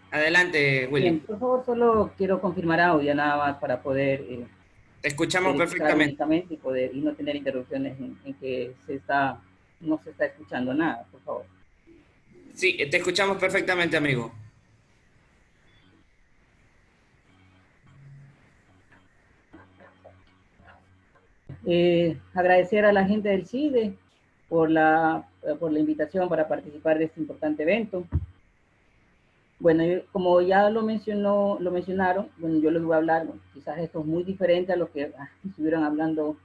Adelante, Bien, Willy. por favor, solo quiero confirmar audio nada más para poder Te escuchamos escuchar perfectamente. únicamente y no tener interrupciones en que no se está escuchando nada, por favor. Sí, te escuchamos perfectamente, amigo. Agradecer a la gente del CIDE por la invitación para participar de este importante evento. Bueno, como ya lo mencionaron, bueno, yo les voy a hablar, bueno, quizás esto es muy diferente a lo que estuvieron hablando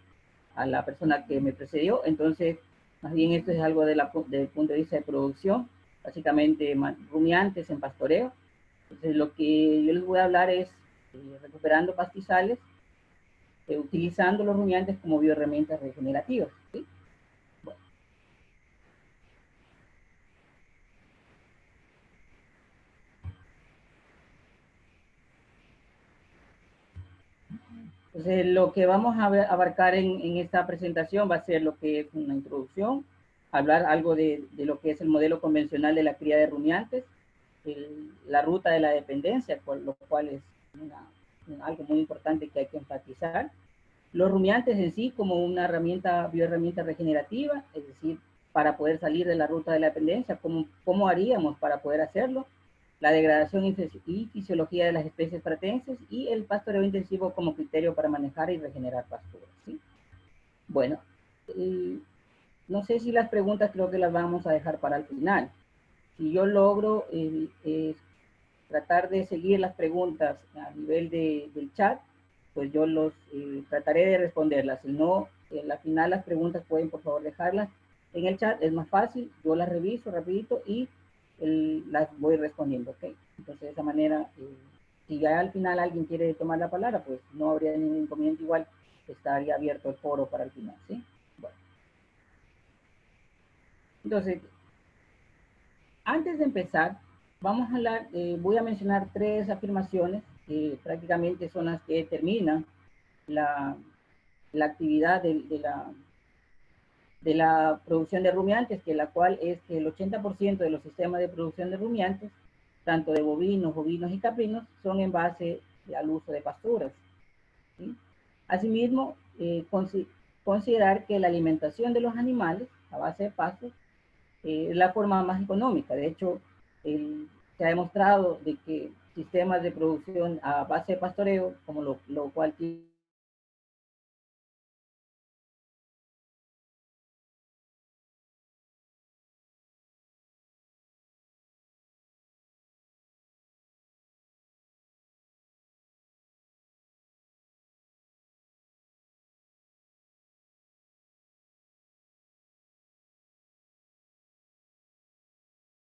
a la persona que me precedió, entonces más bien esto es algo del punto de vista de producción, básicamente rumiantes en pastoreo. Entonces lo que yo les voy a hablar es recuperando pastizales, utilizando los rumiantes como bioherramientas regenerativas. ¿Sí? Bueno, entonces lo que vamos a abarcar en esta presentación va a ser lo que es una introducción, hablar algo de lo que es el modelo convencional de la cría de rumiantes, la ruta de la dependencia, lo cual es algo muy importante que hay que enfatizar. Los rumiantes en sí como una bioherramienta regenerativa, es decir, para poder salir de la ruta de la dependencia, cómo haríamos para poder hacerlo, la degradación y fisiología de las especies pratenses y el pastoreo intensivo como criterio para manejar y regenerar pasturas. ¿Sí? Bueno, eh, no sé si las preguntas creo que las vamos a dejar para el final. Si yo logro tratar de seguir las preguntas a nivel del chat, pues yo trataré de responderlas. Si no, al final las preguntas pueden por favor dejarlas en el chat, es más fácil, yo las reviso rapidito y las voy respondiendo, ¿ok? Entonces de esa manera, si ya al final alguien quiere tomar la palabra, pues no habría ningún inconveniente, igual estaría abierto el foro para el final, ¿sí? Bueno, entonces, antes de empezar, vamos a hablar, voy a mencionar tres afirmaciones que prácticamente son las que determinan la, la actividad de la producción de rumiantes, que la cual es que el 80% de los sistemas de producción de rumiantes, tanto de bovinos, ovinos y caprinos, son en base al uso de pasturas. ¿Sí? Asimismo, considerar que la alimentación de los animales a base de pastos es la forma más económica. De hecho, se ha demostrado de que sistemas de producción a base de pastoreo, como lo cual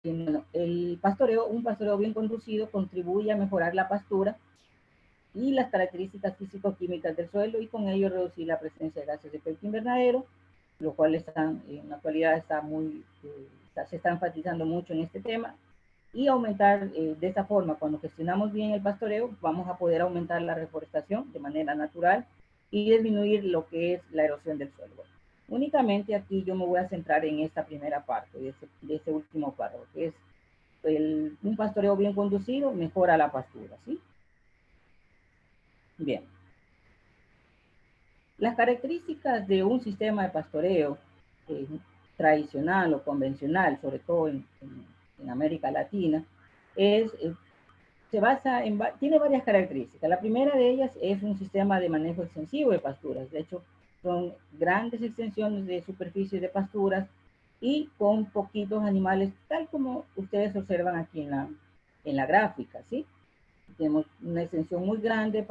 un pastoreo bien conducido contribuye a mejorar la pastura y las características físico-químicas del suelo y con ello reducir la presencia de gases de efecto invernadero, lo cual en la actualidad se está enfatizando mucho en este tema y aumentar de esta forma, cuando gestionamos bien el pastoreo, vamos a poder aumentar la reforestación de manera natural y disminuir lo que es la erosión del suelo. Bueno, únicamente aquí yo me voy a centrar en esta primera parte de este último párrafo, que es un pastoreo bien conducido mejora la pastura, ¿sí? Bien. Las características de un sistema de pastoreo eh, tradicional o convencional, sobre todo en América Latina, es, tiene varias características. La primera de ellas es un sistema de manejo extensivo de pasturas. De hecho, son grandes extensiones de superficies de pasturas y con poquitos animales, tal como ustedes observan aquí en la gráfica, ¿sí? Tenemos una extensión muy grande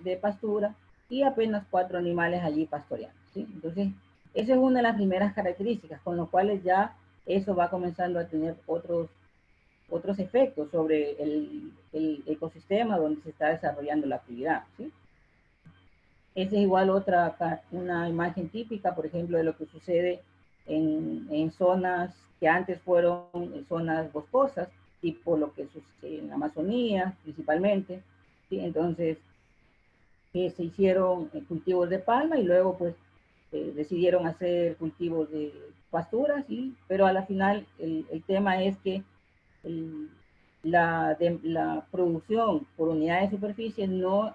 de pastura y apenas 4 animales allí pastoreando, ¿sí? Entonces, esa es una de las primeras características, con lo cuales ya eso va comenzando a tener otros efectos sobre el ecosistema donde se está desarrollando la actividad, ¿sí? Esa es igual una imagen típica, por ejemplo, de lo que sucede en zonas que antes fueron zonas boscosas, tipo lo que sucede en la Amazonía principalmente, ¿sí? Entonces, se hicieron cultivos de palma y luego pues decidieron hacer cultivos de pasturas, pero a la final el tema es que el, la producción por unidad de superficie no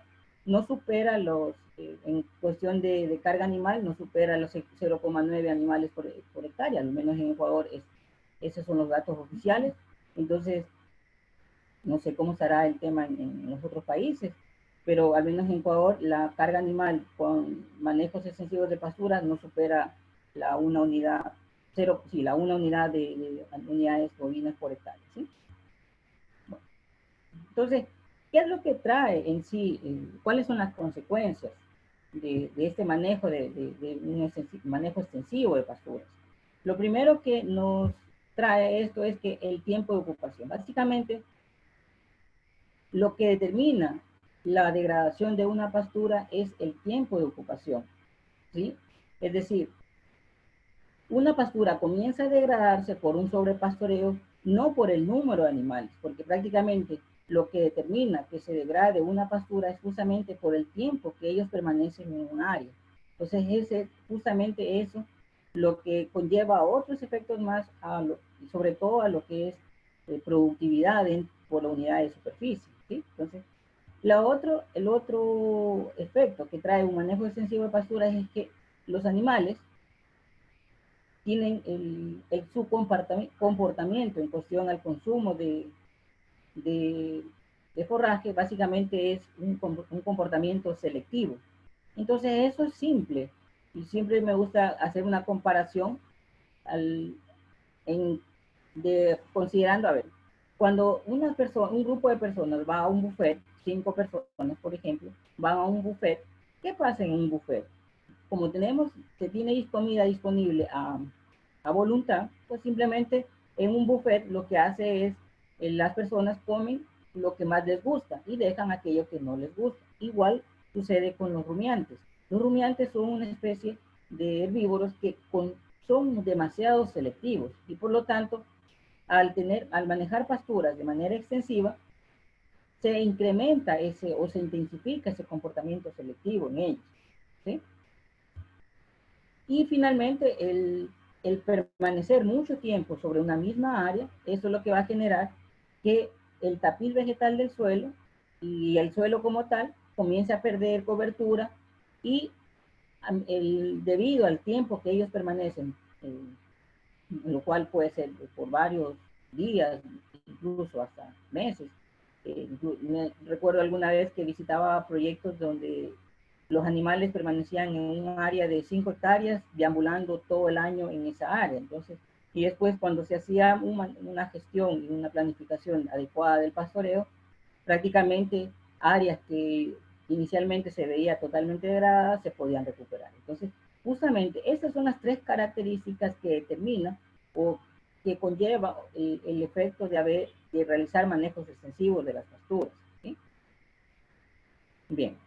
supera en cuestión de carga animal, no supera los 0,9 animales por hectárea, al menos en Ecuador esos son los datos oficiales. Entonces, no sé cómo será el tema en los otros países, pero al menos en Ecuador la carga animal con manejos extensivos de pasturas no supera la una unidad, la una unidad de unidades bovinas por hectárea, ¿sí? Bueno, entonces, ¿qué es lo que trae en sí? ¿Cuáles son las consecuencias de este manejo, de un manejo extensivo de pasturas? Lo primero que nos trae esto es que el tiempo de ocupación. Básicamente, lo que determina la degradación de una pastura es el tiempo de ocupación, ¿sí? Es decir, una pastura comienza a degradarse por un sobrepastoreo, no por el número de animales, porque prácticamente lo que determina que se degrade una pastura es justamente por el tiempo que ellos permanecen en un área. Entonces, justamente eso lo que conlleva otros efectos más, sobre todo a lo que es productividad por la unidad de superficie, ¿sí? Entonces, el otro efecto que trae un manejo extensivo de pasturas es que los animales tienen su comportamiento en cuestión al consumo de, de forraje, básicamente es un comportamiento selectivo. Entonces eso es simple, y siempre me gusta hacer una comparación al, considerando, a ver, cuando un grupo de personas va a un buffet, 5 personas, por ejemplo, van a un buffet, ¿qué pasa en un buffet? Como se tiene comida disponible a voluntad, pues simplemente en un buffet lo que hace es, las personas comen lo que más les gusta y dejan aquello que no les gusta. Igual sucede con los rumiantes. Los rumiantes son una especie de herbívoros que son demasiado selectivos y por lo tanto, al manejar pasturas de manera extensiva, se incrementa o se intensifica ese comportamiento selectivo en ellos, ¿sí? Y finalmente, el permanecer mucho tiempo sobre una misma área, eso es lo que va a generar que el tapiz vegetal del suelo y el suelo como tal comience a perder cobertura y debido al tiempo que ellos permanecen, lo cual puede ser por varios días, incluso hasta meses. Recuerdo alguna vez que visitaba proyectos donde los animales permanecían en un área de 5 hectáreas, deambulando todo el año en esa área. Entonces, y después cuando se hacía una gestión y una planificación adecuada del pastoreo, prácticamente áreas que inicialmente se veía totalmente degradadas se podían recuperar. Entonces, justamente esas son las 3 características que determinan o que conlleva el efecto de realizar manejos extensivos de las pasturas, ¿sí? Bien.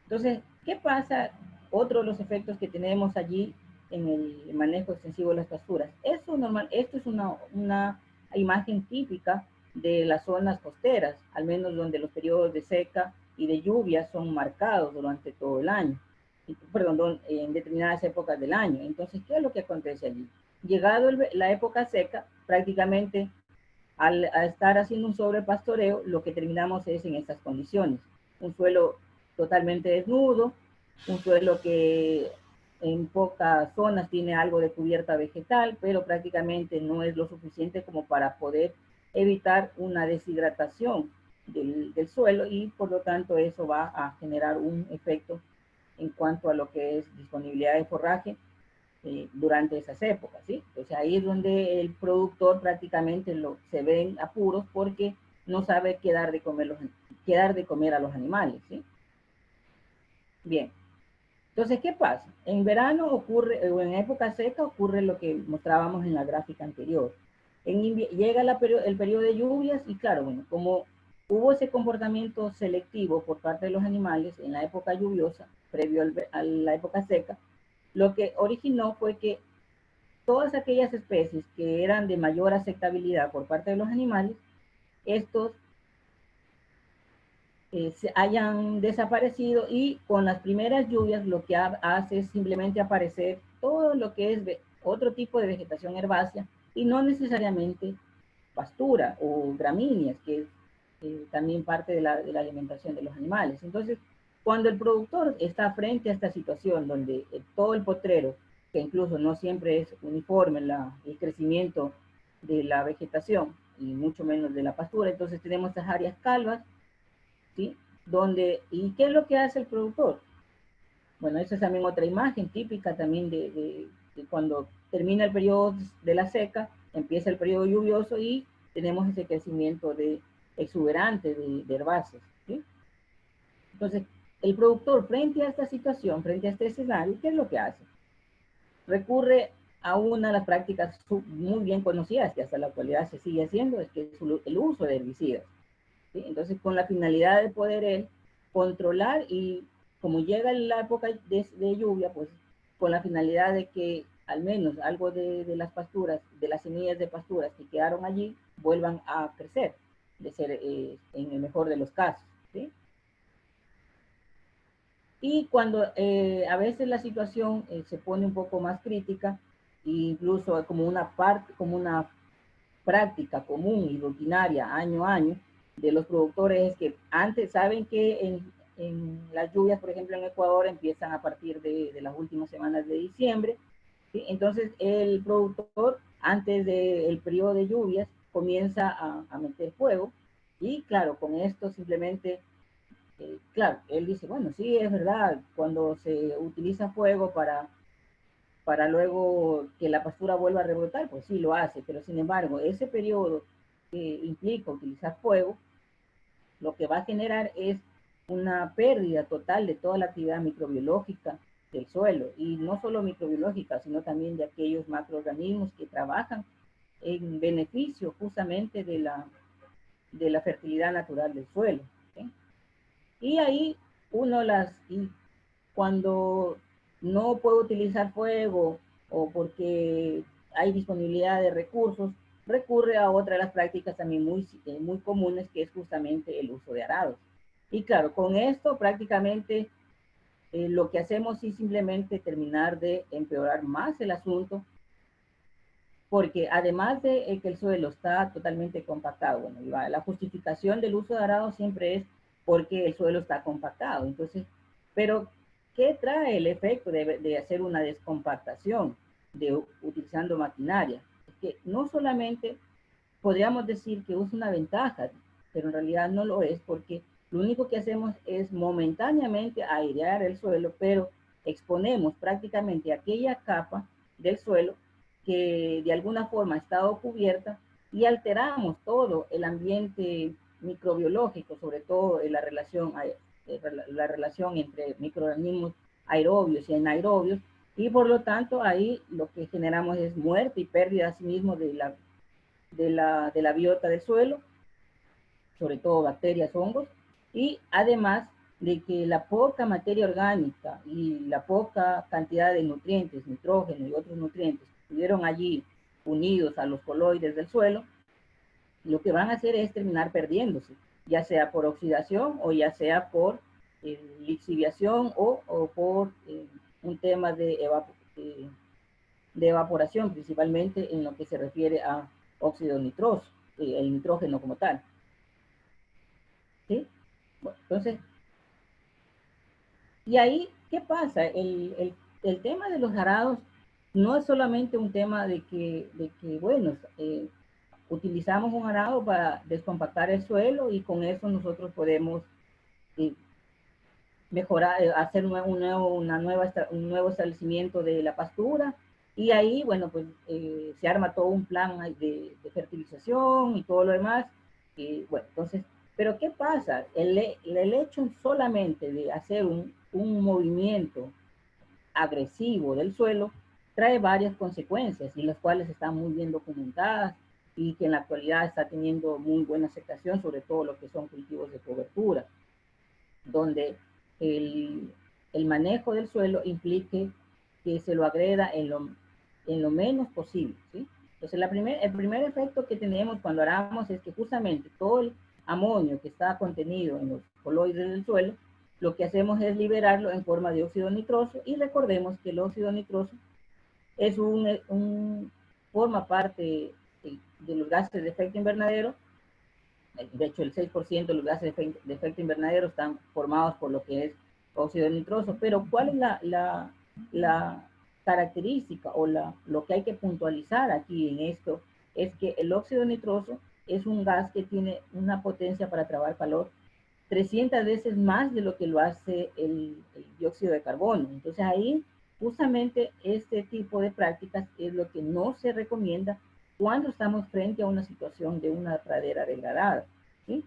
Entonces, ¿qué pasa? Otro de los efectos que tenemos allí en el manejo extensivo de las pasturas. Esto es una imagen típica de las zonas costeras, al menos donde los periodos de seca y de lluvia son marcados durante todo el año, perdón, en determinadas épocas del año. Entonces, ¿qué es lo que acontece allí? Llegado la época seca, prácticamente al estar haciendo un sobrepastoreo, lo que terminamos es en estas condiciones. Un suelo totalmente desnudo, un suelo que en pocas zonas tiene algo de cubierta vegetal, pero prácticamente no es lo suficiente como para poder evitar una deshidratación del suelo y por lo tanto eso va a generar un efecto en cuanto a lo que es disponibilidad de forraje durante esas épocas, ¿sí? Entonces ahí es donde el productor prácticamente se ve en apuros porque no sabe qué dar de comer a los animales, ¿sí? Bien. Entonces, ¿qué pasa? En verano ocurre, o en época seca ocurre lo que mostrábamos en la gráfica anterior. Llega el periodo de lluvias y claro, bueno, como hubo ese comportamiento selectivo por parte de los animales en la época lluviosa, previo a la época seca, lo que originó fue que todas aquellas especies que eran de mayor aceptabilidad por parte de los animales, estos se hayan desaparecido y con las primeras lluvias lo que hace es simplemente aparecer todo lo que es otro tipo de vegetación herbácea y no necesariamente pastura o gramíneas, que es también parte de la alimentación de los animales. Entonces, cuando el productor está frente a esta situación donde todo el potrero, que incluso no siempre es uniforme el crecimiento de la vegetación y mucho menos de la pastura, entonces tenemos estas áreas calvas, ¿sí? ¿Y qué es lo que hace el productor? Bueno, esa es también otra imagen típica también de cuando termina el periodo de la seca, empieza el periodo lluvioso y tenemos ese crecimiento exuberante de herbáceas, ¿sí? Entonces, el productor frente a esta situación, frente a este escenario, ¿qué es lo que hace? Recurre a una de las prácticas muy bien conocidas, que hasta la actualidad se sigue haciendo, es que es el uso de herbicidas, ¿sí? Entonces, con la finalidad de poder él controlar y como llega la época de lluvia, pues con la finalidad de que al menos algo de las pasturas, de las semillas de pasturas que quedaron allí, vuelvan a crecer, de ser en el mejor de los casos, ¿sí? Y cuando a veces la situación se pone un poco más crítica, incluso como una práctica común y rutinaria año a año de los productores es que antes saben que en las lluvias, por ejemplo, en Ecuador empiezan a partir de las últimas semanas de diciembre, ¿sí? Entonces el productor antes del periodo de lluvias comienza a meter fuego y claro, con esto simplemente claro, él dice, bueno, sí, es verdad, cuando se utiliza fuego para luego que la pastura vuelva a rebrotar, pues sí lo hace, pero sin embargo, ese periodo que implica utilizar fuego, lo que va a generar es una pérdida total de toda la actividad microbiológica del suelo, y no solo microbiológica, sino también de aquellos macroorganismos que trabajan en beneficio justamente de la fertilidad natural del suelo, ¿sí? Y ahí y cuando no puedo utilizar fuego o porque hay disponibilidad de recursos, recurre a otra de las prácticas también muy comunes, que es justamente el uso de arados. Y claro, con esto prácticamente lo que hacemos es simplemente terminar de empeorar más el asunto, porque además de que el suelo está totalmente compactado, bueno, la justificación del uso de arado siempre es porque el suelo está compactado. Entonces, pero ¿qué trae el efecto de hacer una descompactación utilizando maquinaria? Es que no solamente podríamos decir que es una ventaja, pero en realidad no lo es, porque lo único que hacemos es momentáneamente airear el suelo, pero exponemos prácticamente aquella capa del suelo que de alguna forma ha estado cubierta y alteramos todo el ambiente microbiológico, sobre todo en la relación entre microorganismos aerobios y anaerobios, y por lo tanto ahí lo que generamos es muerte y pérdida asimismo de la biota del suelo, sobre todo bacterias, hongos, y además de que la poca materia orgánica y la poca cantidad de nutrientes, nitrógeno y otros nutrientes que estuvieron allí unidos a los coloides del suelo, lo que van a hacer es terminar perdiéndose, ya sea por oxidación o ya sea por lixiviación o por un tema de evaporación, principalmente en lo que se refiere a óxido nitroso, el nitrógeno como tal. ¿Sí? Bueno, entonces, y ahí, ¿qué pasa? El tema de los arados no es solamente un tema de que bueno, utilizamos un arado para descompactar el suelo y con eso nosotros podemos eh, mejorar, hacer un nuevo establecimiento de la pastura, y ahí, bueno, pues se arma todo un plan de fertilización y todo lo demás. Y bueno, entonces, pero ¿qué pasa? El hecho solamente de hacer un movimiento agresivo del suelo trae varias consecuencias, y las cuales están muy bien documentadas y que en la actualidad está teniendo muy buena aceptación, sobre todo lo que son cultivos de cobertura, donde el, el manejo del suelo implique que se lo agreda en lo menos posible, ¿sí? Entonces, el primer efecto que tenemos cuando aramos es que justamente todo el amonio que está contenido en los coloides del suelo, lo que hacemos es liberarlo en forma de óxido nitroso, y recordemos que el óxido nitroso es forma parte de los gases de efecto invernadero. De hecho, el 6% de los gases de efecto invernadero están formados por lo que es óxido nitroso. Pero ¿cuál es la característica o lo que hay que puntualizar aquí en esto? Es que el óxido nitroso es un gas que tiene una potencia para trabar calor 300 veces más de lo que lo hace el dióxido de carbono. Entonces ahí justamente este tipo de prácticas es lo que no se recomienda cuando estamos frente a una situación de una pradera degradada, ¿sí?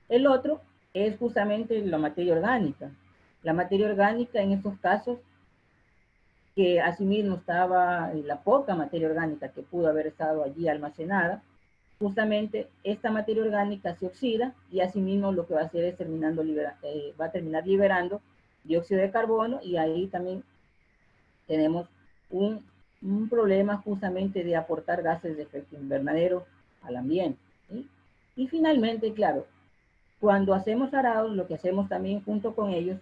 El otro es justamente la materia orgánica. La materia orgánica en estos casos, que asimismo estaba la poca materia orgánica que pudo haber estado allí almacenada, justamente esta materia orgánica se oxida y asimismo lo que va a hacer es va a terminar liberando dióxido de carbono, y ahí también tenemos un problema justamente de aportar gases de efecto invernadero al ambiente, ¿sí? Y finalmente, claro, cuando hacemos arados, lo que hacemos también junto con ellos,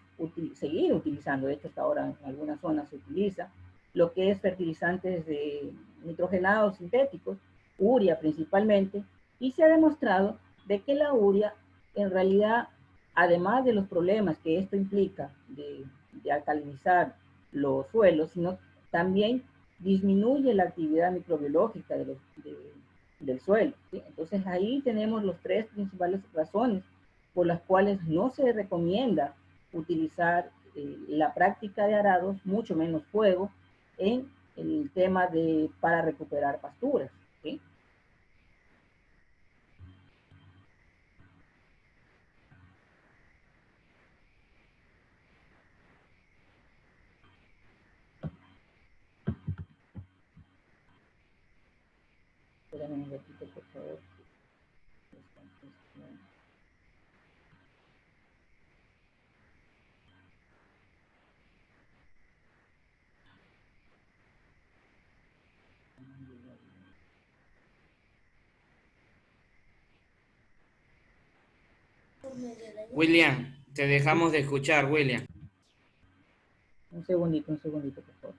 seguir utilizando, de hecho hasta ahora en algunas zonas se utiliza, lo que es fertilizantes de nitrogenados sintéticos, urea principalmente, y se ha demostrado de que la urea en realidad, además de los problemas que esto implica de alcalinizar los suelos, sino también disminuye la actividad microbiológica del suelo, ¿sí? Entonces ahí tenemos los tres principales razones por las cuales no se recomienda utilizar la práctica de arados, mucho menos fuego, en el tema para recuperar pasturas, ¿sí? Espérame un ratito, por favor. William, te dejamos de escuchar, William. Un segundito, por favor.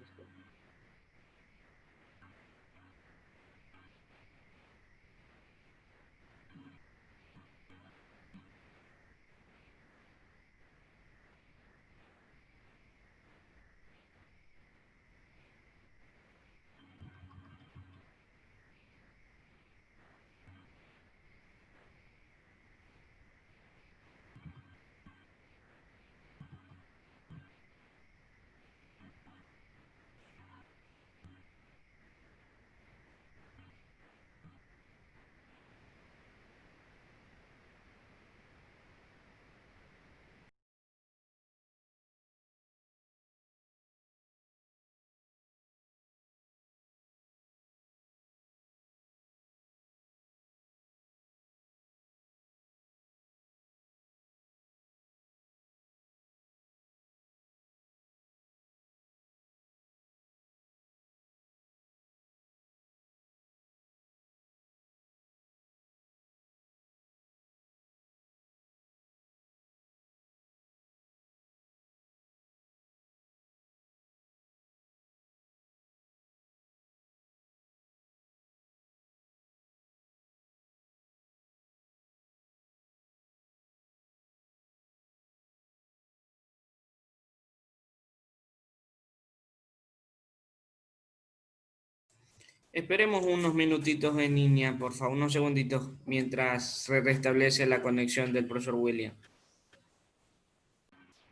Esperemos unos minutitos en línea, por favor, unos segunditos, mientras se restablece la conexión del profesor William.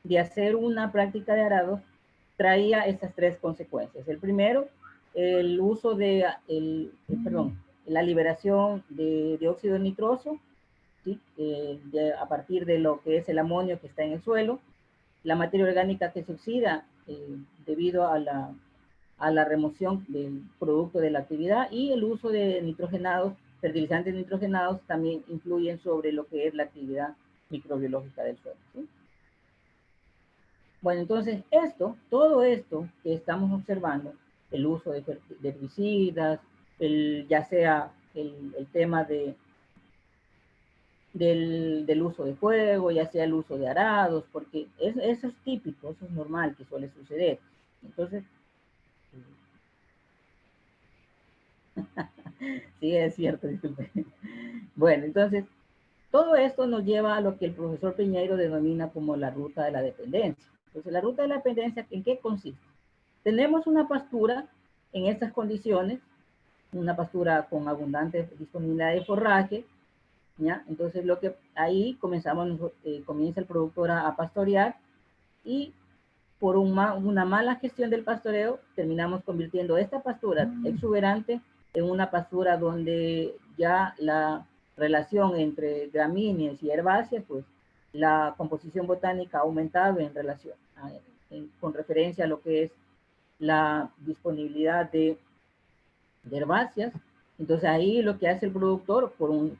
De hacer una práctica de arado traía estas tres consecuencias. El primero, el uso la liberación de dióxido nitroso, ¿sí? A partir de lo que es el amonio que está en el suelo, la materia orgánica que se oxida debido a la remoción del producto de la actividad, y el uso de nitrogenados, fertilizantes nitrogenados, también influyen sobre lo que es la actividad microbiológica del suelo, ¿sí? Bueno, entonces todo esto que estamos observando, el uso de herbicidas, ya sea el tema del uso de fuego, ya sea el uso de arados, porque eso es típico, eso es normal que suele suceder. Entonces, Sí, es cierto, disculpe. Bueno, entonces, todo esto nos lleva a lo que el profesor Piñeiro denomina como la ruta de la dependencia. Entonces, la ruta de la dependencia, ¿en qué consiste? Tenemos una pastura en estas condiciones, una pastura con abundante disponibilidad de forraje, ¿ya? Entonces, lo que ahí comienza el productor a pastorear y por una mala gestión del pastoreo, terminamos convirtiendo esta pastura exuberante en una pastura donde ya la relación entre gramíneas y herbáceas, pues la composición botánica ha aumentado en relación, con referencia a lo que es la disponibilidad de herbáceas. Entonces ahí lo que hace el productor,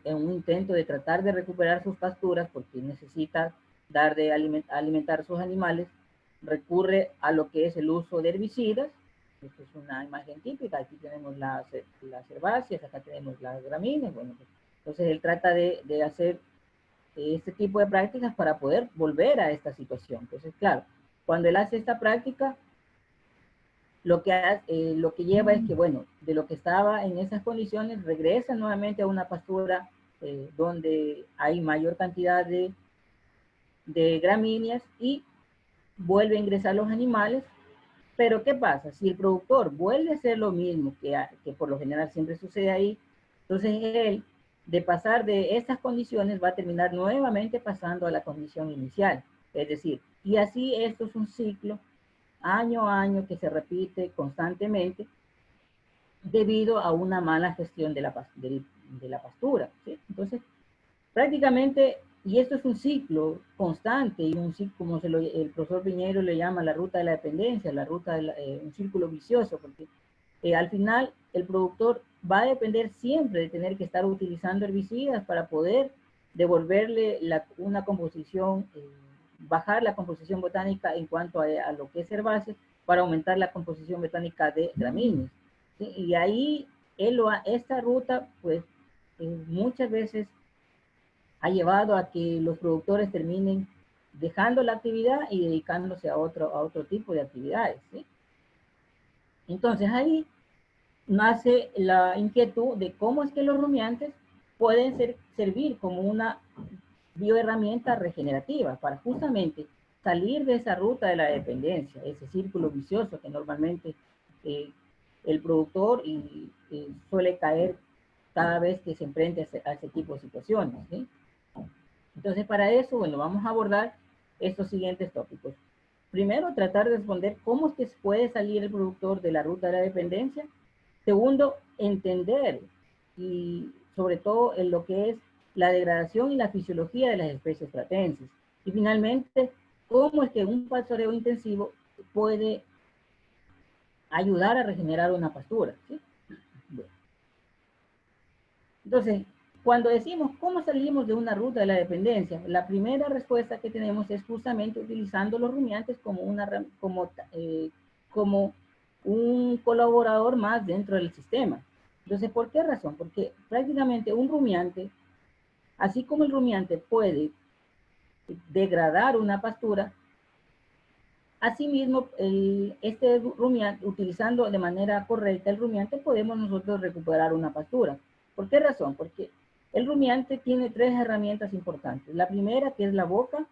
en un intento de tratar de recuperar sus pasturas, porque necesita dar de alimentar a sus animales, recurre a lo que es el uso de herbicidas. Esta es una imagen típica. Aquí tenemos las herbáceas, acá tenemos las gramíneas. Bueno, pues, entonces él trata de hacer este tipo de prácticas para poder volver a esta situación. Entonces, claro, cuando él hace esta práctica, lo que lleva es que, bueno, de lo que estaba en esas condiciones, regresa nuevamente a una pastura donde hay mayor cantidad de gramíneas y vuelve a ingresar los animales. Pero ¿qué pasa? Si el productor vuelve a hacer lo mismo que por lo general siempre sucede ahí, entonces él, de pasar de estas condiciones, va a terminar nuevamente pasando a la condición inicial. Es decir, y así esto es un ciclo año a año que se repite constantemente debido a una mala gestión de la pastura, ¿sí? Entonces, prácticamente, y esto es un ciclo constante, y un ciclo, como el profesor Piñeiro le llama la ruta de la dependencia, un círculo vicioso, porque al final el productor va a depender siempre de tener que estar utilizando herbicidas para poder devolverle una composición, bajar la composición botánica en cuanto a lo que es herbáceo, para aumentar la composición botánica de gramíneas. ¿Sí? Y ahí esta ruta, pues, muchas veces ha llevado a que los productores terminen dejando la actividad y dedicándose a otro tipo de actividades, ¿sí? Entonces ahí nace la inquietud de cómo es que los rumiantes pueden servir como una bioherramienta regenerativa para justamente salir de esa ruta de la dependencia, ese círculo vicioso que normalmente eh, el productor suele caer cada vez que se enfrenta a ese tipo de situaciones, ¿sí? Entonces, para eso, bueno, vamos a abordar estos siguientes tópicos. Primero, tratar de responder cómo es que puede salir el productor de la ruta de la dependencia. Segundo, entender y sobre todo en lo que es la degradación y la fisiología de las especies pratenses. Y finalmente, cómo es que un pastoreo intensivo puede ayudar a regenerar una pastura, ¿sí? Bueno. Entonces, cuando decimos cómo salimos de una ruta de la dependencia, la primera respuesta que tenemos es justamente utilizando los rumiantes como un colaborador más dentro del sistema. Entonces, ¿por qué razón? Porque prácticamente un rumiante, así como el rumiante puede degradar una pastura, asimismo, este rumiante, utilizando de manera correcta el rumiante, podemos nosotros recuperar una pastura. ¿Por qué razón? Porque el rumiante tiene tres herramientas importantes. La primera, que es la boca.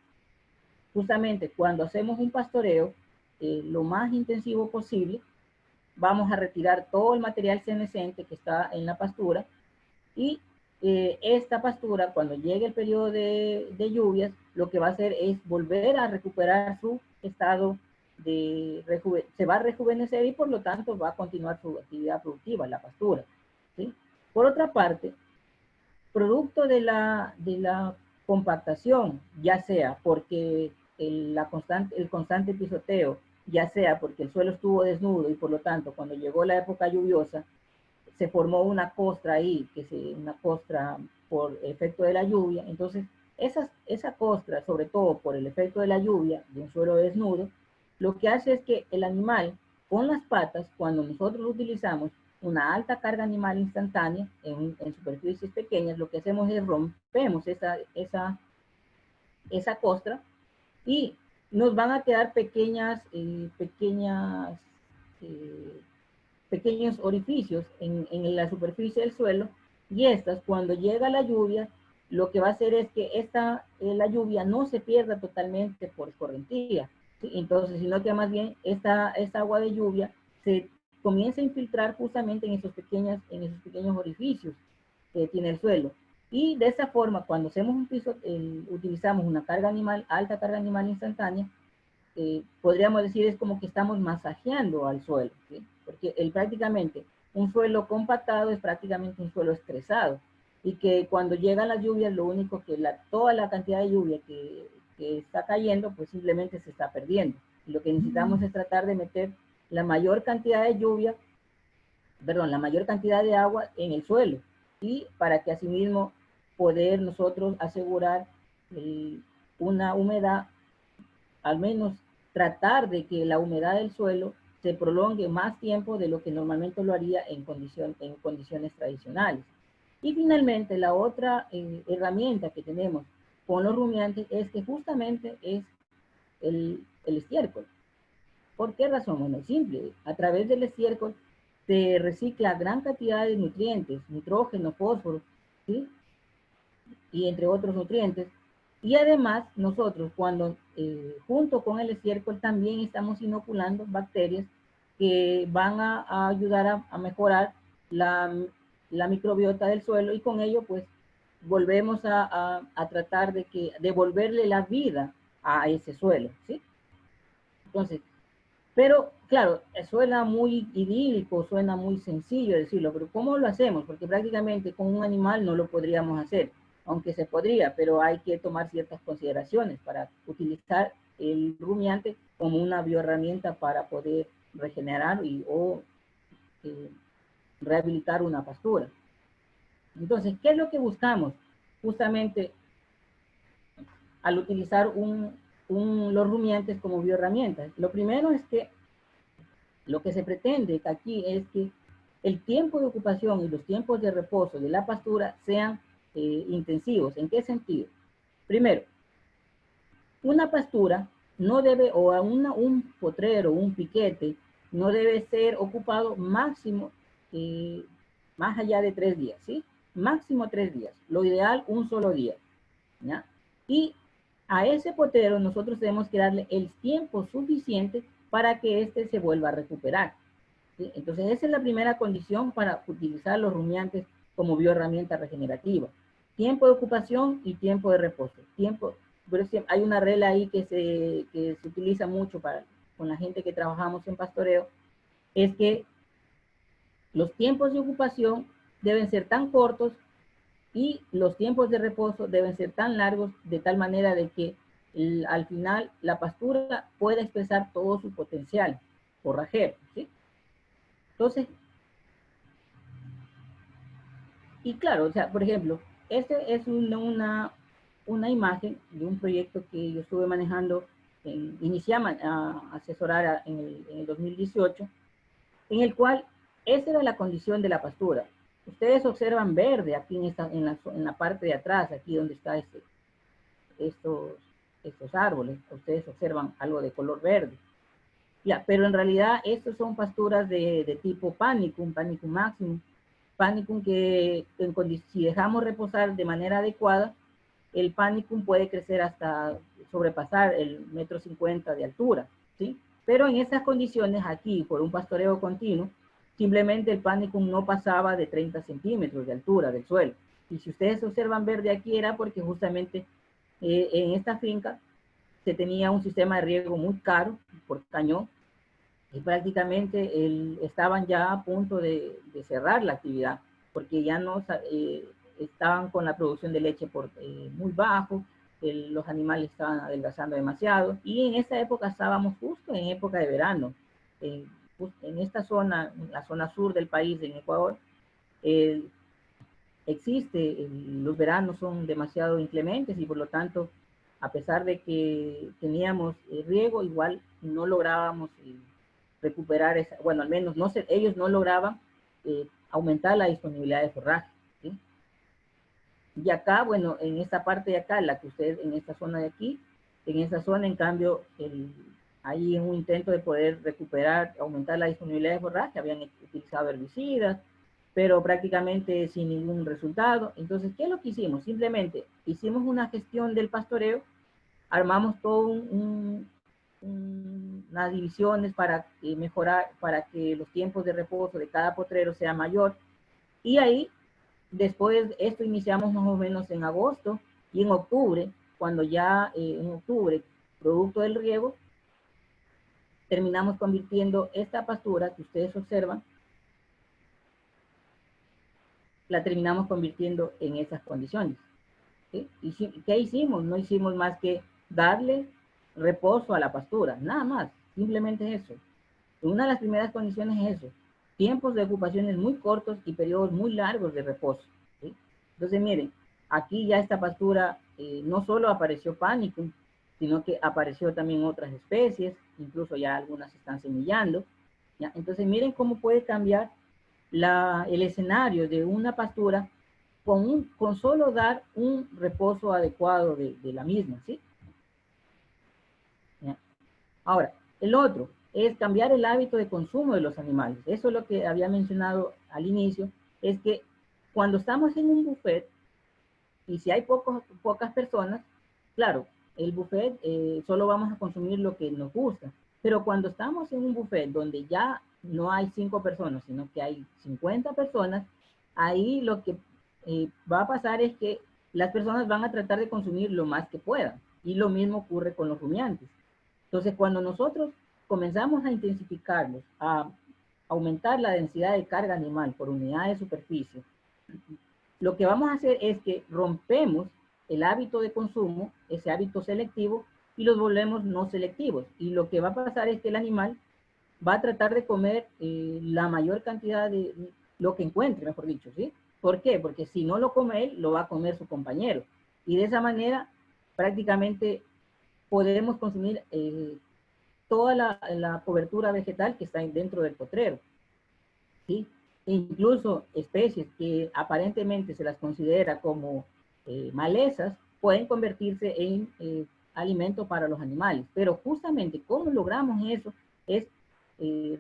Justamente cuando hacemos un pastoreo lo más intensivo posible, vamos a retirar todo el material senescente que está en la pastura y esta pastura, cuando llegue el periodo de lluvias, lo que va a hacer es volver a recuperar su estado se va a rejuvenecer y por lo tanto va a continuar su actividad productiva, la pastura, ¿sí? Por otra parte, producto de la compactación, ya sea porque el constante pisoteo, ya sea porque el suelo estuvo desnudo y por lo tanto cuando llegó la época lluviosa se formó una costra ahí, una costra por efecto de la lluvia. Entonces, esa costra, sobre todo por el efecto de la lluvia, de un suelo desnudo, lo que hace es que el animal, con las patas, cuando nosotros utilizamos una alta carga animal instantánea en superficies pequeñas, lo que hacemos es rompemos esa costra y nos van a quedar pequeñas eh, pequeños orificios en la superficie del suelo, y estas, cuando llega la lluvia, lo que va a hacer es que la lluvia no se pierda totalmente por escorrentía, ¿sí? Entonces, sino que más bien esta agua de lluvia se comienza a infiltrar justamente en esos pequeños orificios que tiene el suelo. Y de esa forma, cuando hacemos un piso, utilizamos una carga animal, alta carga animal instantánea, podríamos decir es como que estamos masajeando al suelo, ¿sí? Porque prácticamente un suelo compactado es prácticamente un suelo estresado, y que cuando llegan las lluvias, lo único que toda la cantidad de lluvia que está cayendo, pues simplemente se está perdiendo. Y lo que necesitamos es tratar de meter la mayor cantidad de lluvia, perdón, la mayor cantidad de agua en el suelo, y para que asimismo poder nosotros asegurar una humedad, al menos tratar de que la humedad del suelo se prolongue más tiempo de lo que normalmente lo haría en condiciones tradicionales. Y finalmente, la otra herramienta que tenemos con los rumiantes es que justamente es el estiércol. ¿Por qué razón? Bueno, es simple. A través del estiércol se recicla gran cantidad de nutrientes, nitrógeno, fósforo, ¿sí? Y entre otros nutrientes. Y además, nosotros cuando junto con el estiércol también estamos inoculando bacterias que van a ayudar a mejorar la microbiota del suelo, y con ello pues volvemos a tratar de devolverle la vida a ese suelo, ¿sí? Entonces, pero claro, suena muy idílico, suena muy sencillo decirlo, pero ¿cómo lo hacemos? Porque prácticamente con un animal no lo podríamos hacer, aunque se podría, pero hay que tomar ciertas consideraciones para utilizar el rumiante como una bioherramienta para poder regenerar o rehabilitar una pastura. Entonces, ¿qué es lo que buscamos? Justamente al utilizar los rumiantes como bioherramientas. Lo primero es que lo que se pretende aquí es que el tiempo de ocupación y los tiempos de reposo de la pastura sean intensivos. ¿En qué sentido? Primero, una pastura no debe, o un potrero, un piquete, no debe ser ocupado máximo, más allá de 3 días, ¿sí? Máximo 3 días. Lo ideal, un solo día, ¿ya? Y a ese potero nosotros tenemos que darle el tiempo suficiente para que éste se vuelva a recuperar, ¿sí? Entonces, esa es la primera condición para utilizar los rumiantes como bioherramienta regenerativa. Tiempo de ocupación y tiempo de reposo. Pero hay una regla ahí que se utiliza mucho con la gente que trabajamos en pastoreo, es que los tiempos de ocupación deben ser tan cortos y los tiempos de reposo deben ser tan largos, de tal manera de que al final la pastura pueda expresar todo su potencial forrajero, ¿sí? Entonces, y claro, o sea, por ejemplo, este es una imagen de un proyecto que yo estuve manejando, iniciamos a asesorar en el 2018, en el cual esa era la condición de la pastura. Ustedes observan verde aquí en la parte de atrás, aquí donde está estos árboles. Ustedes observan algo de color verde. Ya, pero en realidad estos son pasturas de tipo Panicum maximum. Panicum que si dejamos reposar de manera adecuada, el Panicum puede crecer hasta sobrepasar el 1,50 m de altura, ¿sí? Pero en esas condiciones aquí, por un pastoreo continuo, simplemente el Panicum no pasaba de 30 centímetros de altura del suelo. Y si ustedes observan verde aquí era porque justamente en esta finca se tenía un sistema de riego muy caro por cañón, y prácticamente estaban ya a punto de cerrar la actividad, porque ya no estaban con la producción de leche muy bajo, los animales estaban adelgazando demasiado, y en esa época estábamos justo en época de verano. En esta zona, en la zona sur del país, en Ecuador, los veranos son demasiado inclementes, y por lo tanto, a pesar de que teníamos riego, igual no lográbamos recuperar bueno, al menos ellos no lograban aumentar la disponibilidad de forraje, ¿sí? Y acá, bueno, en esta parte de acá, en esta zona de aquí, en esa zona, en cambio, ahí en un intento de poder recuperar, aumentar la disponibilidad de forraje, habían utilizado herbicidas, pero prácticamente sin ningún resultado. Entonces, ¿qué es lo que hicimos? Simplemente hicimos una gestión del pastoreo, armamos todo unas divisiones para mejorar, para que los tiempos de reposo de cada potrero sea mayor. Y ahí, después, esto iniciamos más o menos en agosto, y en octubre, cuando ya en octubre, producto del riego, terminamos convirtiendo esta pastura que ustedes observan, la terminamos convirtiendo en esas condiciones. ¿Sí? ¿Y qué hicimos? No hicimos más que darle reposo a la pastura, nada más, simplemente eso. Una de las primeras condiciones es eso, tiempos de ocupaciones muy cortos y periodos muy largos de reposo. ¿Sí? Entonces, miren, aquí ya esta pastura no solo apareció Panicum, sino que apareció también otras especies, incluso ya algunas están semillando. ¿Ya? Entonces, miren cómo puede cambiar el escenario de una pastura con solo dar un reposo adecuado de la misma, ¿sí? ¿Ya? Ahora, el otro es cambiar el hábito de consumo de los animales. Eso es lo que había mencionado al inicio, es que cuando estamos en un buffet, y si hay pocas personas, claro, el buffet solo vamos a consumir lo que nos gusta, pero cuando estamos en un buffet donde ya no hay 5 personas, sino que hay 50 personas, ahí lo que va a pasar es que las personas van a tratar de consumir lo más que puedan, y lo mismo ocurre con los rumiantes. Entonces, cuando nosotros comenzamos a intensificarlos, a aumentar la densidad de carga animal por unidad de superficie, lo que vamos a hacer es que rompemos el hábito de consumo, ese hábito selectivo, y los volvemos no selectivos. Y lo que va a pasar es que el animal va a tratar de comer la mayor cantidad de lo que encuentre, mejor dicho, ¿sí? ¿Por qué? Porque si no lo come él, lo va a comer su compañero. Y de esa manera, prácticamente podemos consumir toda la cobertura vegetal que está dentro del potrero, ¿sí? E incluso especies que aparentemente se las considera como malezas, pueden convertirse en alimento para los animales. Pero justamente, ¿cómo logramos eso? Es eh,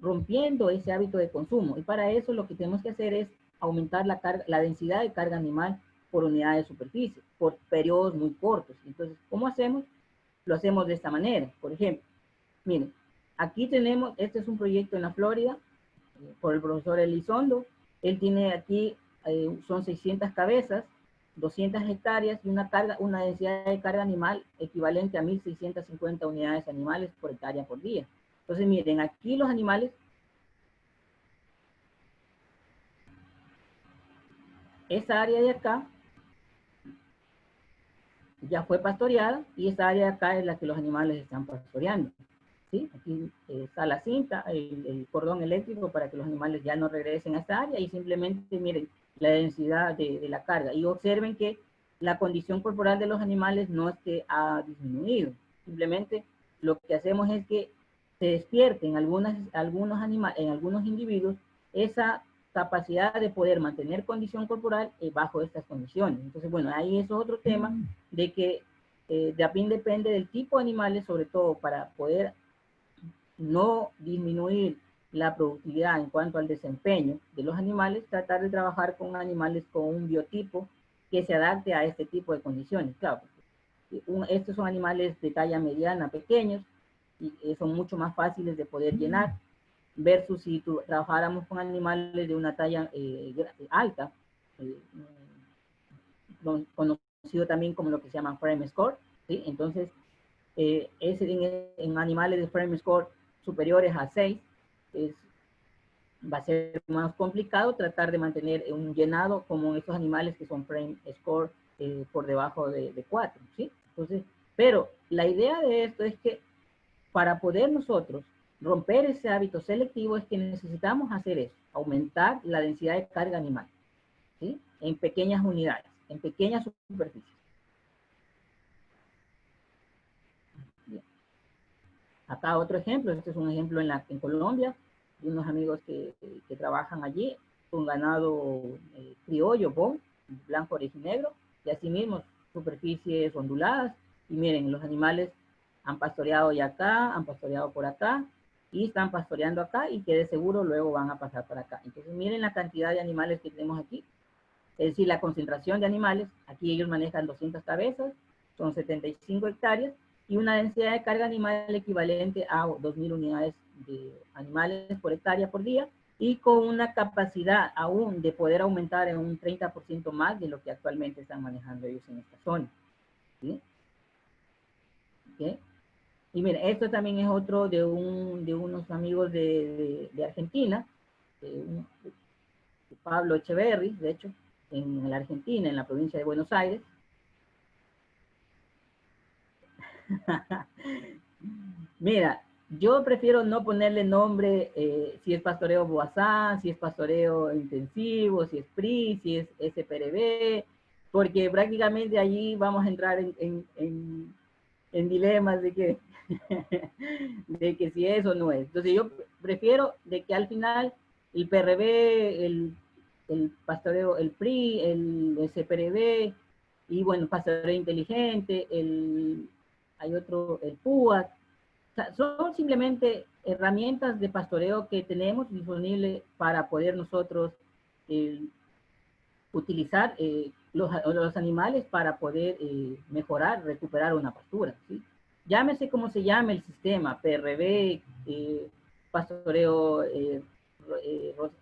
rompiendo ese hábito de consumo. Y para eso lo que tenemos que hacer es aumentar la densidad de carga animal por unidad de superficie, por periodos muy cortos. Entonces, ¿cómo hacemos? Lo hacemos de esta manera. Por ejemplo, miren, aquí tenemos, este es un proyecto en la Florida, por el profesor Elizondo. Él tiene aquí, son 600 cabezas, 200 hectáreas y una densidad de carga animal equivalente a 1.650 unidades animales por hectárea por día. Entonces, miren, aquí los animales, esa área de acá ya fue pastoreada y esta área de acá es la que los animales están pastoreando. ¿Sí? Aquí está la cinta, el cordón eléctrico para que los animales ya no regresen a esta área y simplemente miren la densidad de la carga. Y observen que la condición corporal de los animales no es que ha disminuido. Simplemente lo que hacemos es que se despierte en algunos individuos esa capacidad de poder mantener condición corporal bajo estas condiciones. Entonces, bueno, ahí es otro tema de que también depende del tipo de animales, sobre todo para poder no disminuir la productividad en cuanto al desempeño de los animales, tratar de trabajar con animales con un biotipo que se adapte a este tipo de condiciones. Claro, estos son animales de talla mediana, pequeños, y son mucho más fáciles de poder llenar, versus si trabajáramos con animales de una talla alta, eh, conocido también como lo que se llama frame score, ¿sí? Entonces, en animales de frame score superiores a 6, va a ser más complicado tratar de mantener un llenado como estos animales que son frame score por debajo de 4, ¿sí? Entonces, pero la idea de esto es que para poder nosotros romper ese hábito selectivo es que necesitamos hacer eso, aumentar la densidad de carga animal, ¿sí? En pequeñas unidades, en pequeñas superficies. Acá otro ejemplo, este es un ejemplo en Colombia, de unos amigos que trabajan allí, con ganado criollo, blanco, orejo y negro, y asimismo superficies onduladas, y miren, los animales han pastoreado ya acá, han pastoreado por acá, y están pastoreando acá, y que de seguro luego van a pasar para acá. Entonces miren la cantidad de animales que tenemos aquí, es decir, la concentración de animales. Aquí ellos manejan 200 cabezas, son 75 hectáreas, y una densidad de carga animal equivalente a 2.000 unidades de animales por hectárea por día, y con una capacidad aún de poder aumentar en un 30% más de lo que actualmente están manejando ellos en esta zona. ¿Sí? ¿Okay? Y mira, esto también es otro de unos amigos de Argentina, de Pablo Echeverry, de hecho, en la Argentina, en la provincia de Buenos Aires. Mira, yo prefiero no ponerle nombre si es pastoreo Boazán, si es pastoreo intensivo, si es PRI, si es SPRB, porque prácticamente allí vamos a entrar en dilemas de que, de que si es o no es. Entonces yo prefiero de que al final el PRB, el pastoreo, el PRI, el SPRB, y bueno, pastoreo inteligente, hay otro, el PUAC, o sea, son simplemente herramientas de pastoreo que tenemos disponibles para poder nosotros utilizar los animales para poder mejorar, recuperar una pastura, ¿sí? Llámese como se llame el sistema, PRB, pastoreo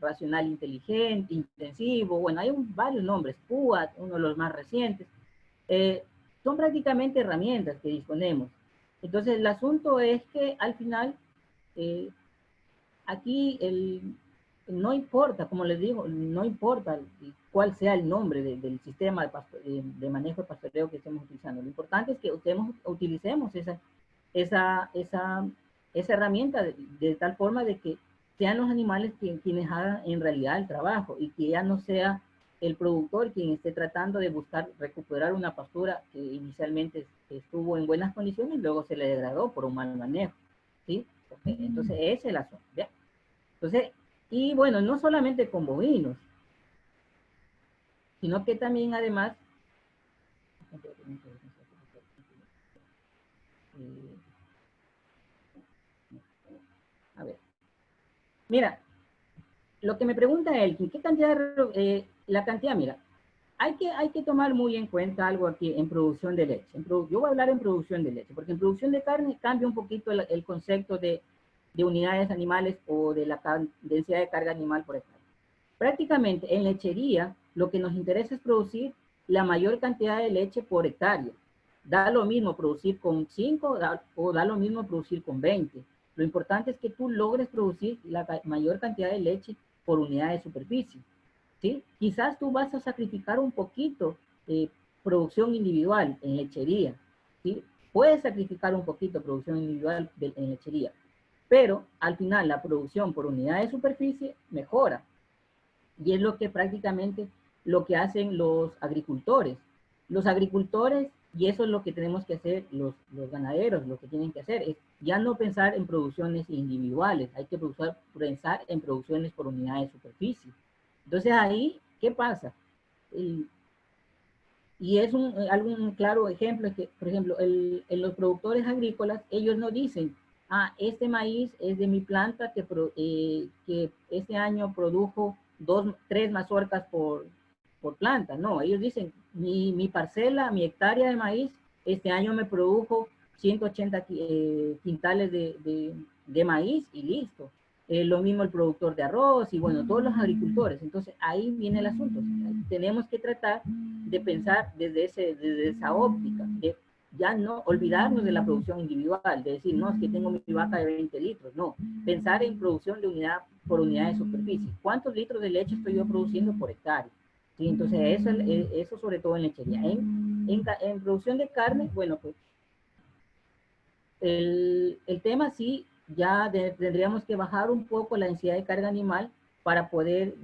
racional inteligente, intensivo, bueno, hay varios nombres, PUAT, uno de los más recientes, son prácticamente herramientas que disponemos. Entonces, el asunto es que al final, aquí no importa, como les digo, no importa cuál sea el nombre del sistema de manejo de pastoreo que estemos utilizando. Lo importante es que utilicemos esa herramienta de tal forma de que sean los animales quienes hagan en realidad el trabajo, y que ya no sea el productor quien esté tratando de buscar recuperar una pastura que inicialmente estuvo en buenas condiciones y luego se le degradó por un mal manejo, ¿sí? Entonces ese es el asunto, ¿ya? Entonces, y bueno, no solamente con bovinos, sino que también además, a ver, mira, lo que me pregunta Elkin, ¿qué cantidad, la cantidad, mira, hay que tomar muy en cuenta algo aquí en producción de leche. Yo voy a hablar en producción de leche, porque en producción de carne cambia un poquito el concepto de unidades animales o de la densidad de carga animal por hectárea. Prácticamente en lechería lo que nos interesa es producir la mayor cantidad de leche por hectárea. Da lo mismo producir con 5 o da lo mismo producir con 20. Lo importante es que tú logres producir la mayor cantidad de leche por unidad de superficie. ¿Sí? Quizás tú vas a sacrificar un poquito producción individual en lechería, ¿sí? Puedes sacrificar un poquito producción individual en lechería, pero al final la producción por unidad de superficie mejora, y es lo que prácticamente lo que hacen los agricultores. Los agricultores, y eso es lo que tenemos que hacer los ganaderos, lo que tienen que hacer es ya no pensar en producciones individuales, hay que pensar en producciones por unidad de superficie. Entonces ahí, ¿qué pasa? Y es algún claro ejemplo, es que, por ejemplo, los productores agrícolas, ellos no dicen, ah, este maíz es de mi planta que este año produjo 3 mazorcas por planta. No, ellos dicen, mi parcela, mi hectárea de maíz, este año me produjo 180 quintales de maíz y listo. Lo mismo el productor de arroz y bueno, todos los agricultores. Entonces ahí viene el asunto. Tenemos que tratar de pensar desde esa óptica, de ya no olvidarnos de la producción individual, de decir, no, es que tengo mi vaca de 20 litros, no, pensar en producción de unidad por unidad de superficie. ¿Cuántos litros de leche estoy yo produciendo por hectárea? ¿Sí? Entonces eso sobre todo en lechería. En producción de carne, bueno, pues el tema sí, ya tendríamos que bajar un poco la densidad de carga animal para poder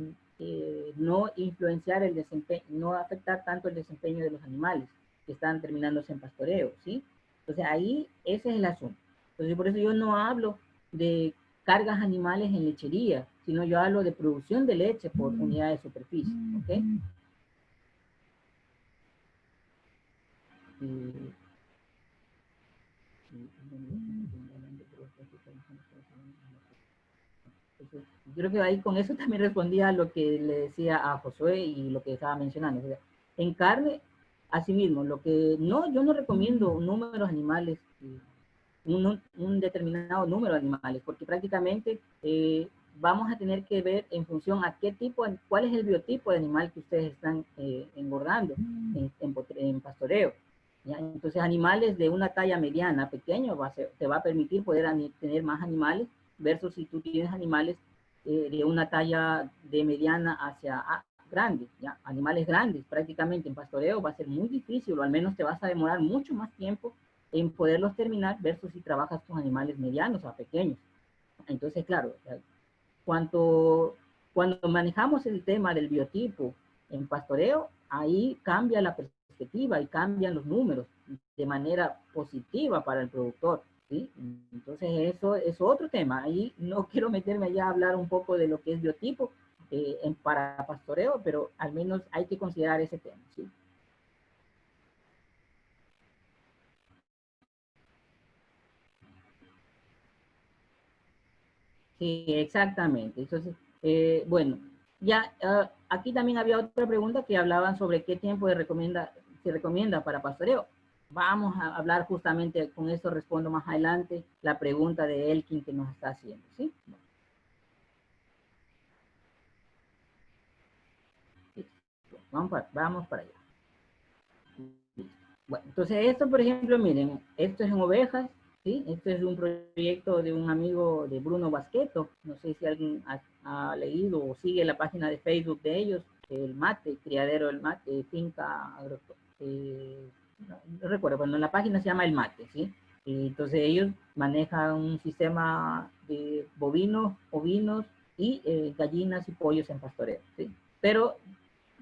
no influenciar el desempeño, no afectar tanto el desempeño de los animales que están terminándose en pastoreo, ¿sí? Entonces ahí ese es el asunto. Entonces por eso yo no hablo de cargas animales en lechería, sino yo hablo de producción de leche por unidad de superficie, ¿ok? Entonces, yo creo que ahí con eso también respondía a lo que le decía a Josué y lo que estaba mencionando. O sea, en carne, asimismo, lo que no, yo no recomiendo números animales, un determinado número de animales, porque prácticamente vamos a tener que ver en función a qué tipo, cuál es el biotipo de animal que ustedes están engordando en pastoreo. ¿Ya? Entonces, animales de una talla mediana, pequeño, te va a permitir poder tener más animales, versus si tú tienes animales de una talla de mediana hacia grande, ¿ya? Animales grandes, prácticamente en pastoreo va a ser muy difícil, o al menos te vas a demorar mucho más tiempo en poderlos terminar, versus si trabajas con animales medianos o pequeños. Entonces, claro, cuando manejamos el tema del biotipo en pastoreo, ahí cambia la perspectiva y cambian los números de manera positiva para el productor, ¿sí? Entonces eso es otro tema. Ahí no quiero meterme ya a hablar un poco de lo que es biotipo para pastoreo, pero al menos hay que considerar ese tema, ¿sí? Sí, exactamente. Entonces, bueno, ya aquí también había otra pregunta que hablaban sobre qué tiempo se recomienda para pastoreo. Vamos a hablar justamente con eso, respondo más adelante la pregunta de Elkin que nos está haciendo, ¿sí? Vamos para allá. Bueno, entonces esto, por ejemplo, miren, esto es en ovejas, ¿sí? Esto es un proyecto de un amigo de Bruno Basqueto. No sé si alguien ha leído o sigue la página de Facebook de ellos, el mate, criadero del mate, finca, no recuerdo, bueno, la página se llama El Mate, ¿sí? Y entonces ellos manejan un sistema de bovinos, ovinos y gallinas y pollos en pastoreo, ¿sí? Pero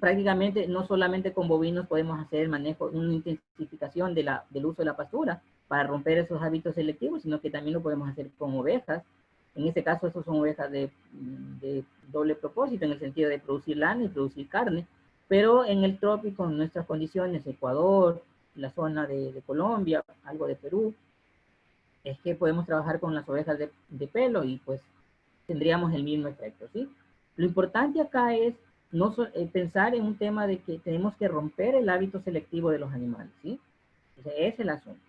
prácticamente no solamente con bovinos podemos hacer el manejo, una intensificación del uso de la pastura para romper esos hábitos selectivos, sino que también lo podemos hacer con ovejas. En este caso, esas son ovejas de doble propósito, en el sentido de producir lana y producir carne, pero en el trópico, en nuestras condiciones, Ecuador, la zona de Colombia, algo de Perú, es que podemos trabajar con las ovejas de pelo y pues tendríamos el mismo efecto, ¿sí? Lo importante acá es no pensar en un tema de que tenemos que romper el hábito selectivo de los animales, ¿sí? Entonces, ese es el asunto.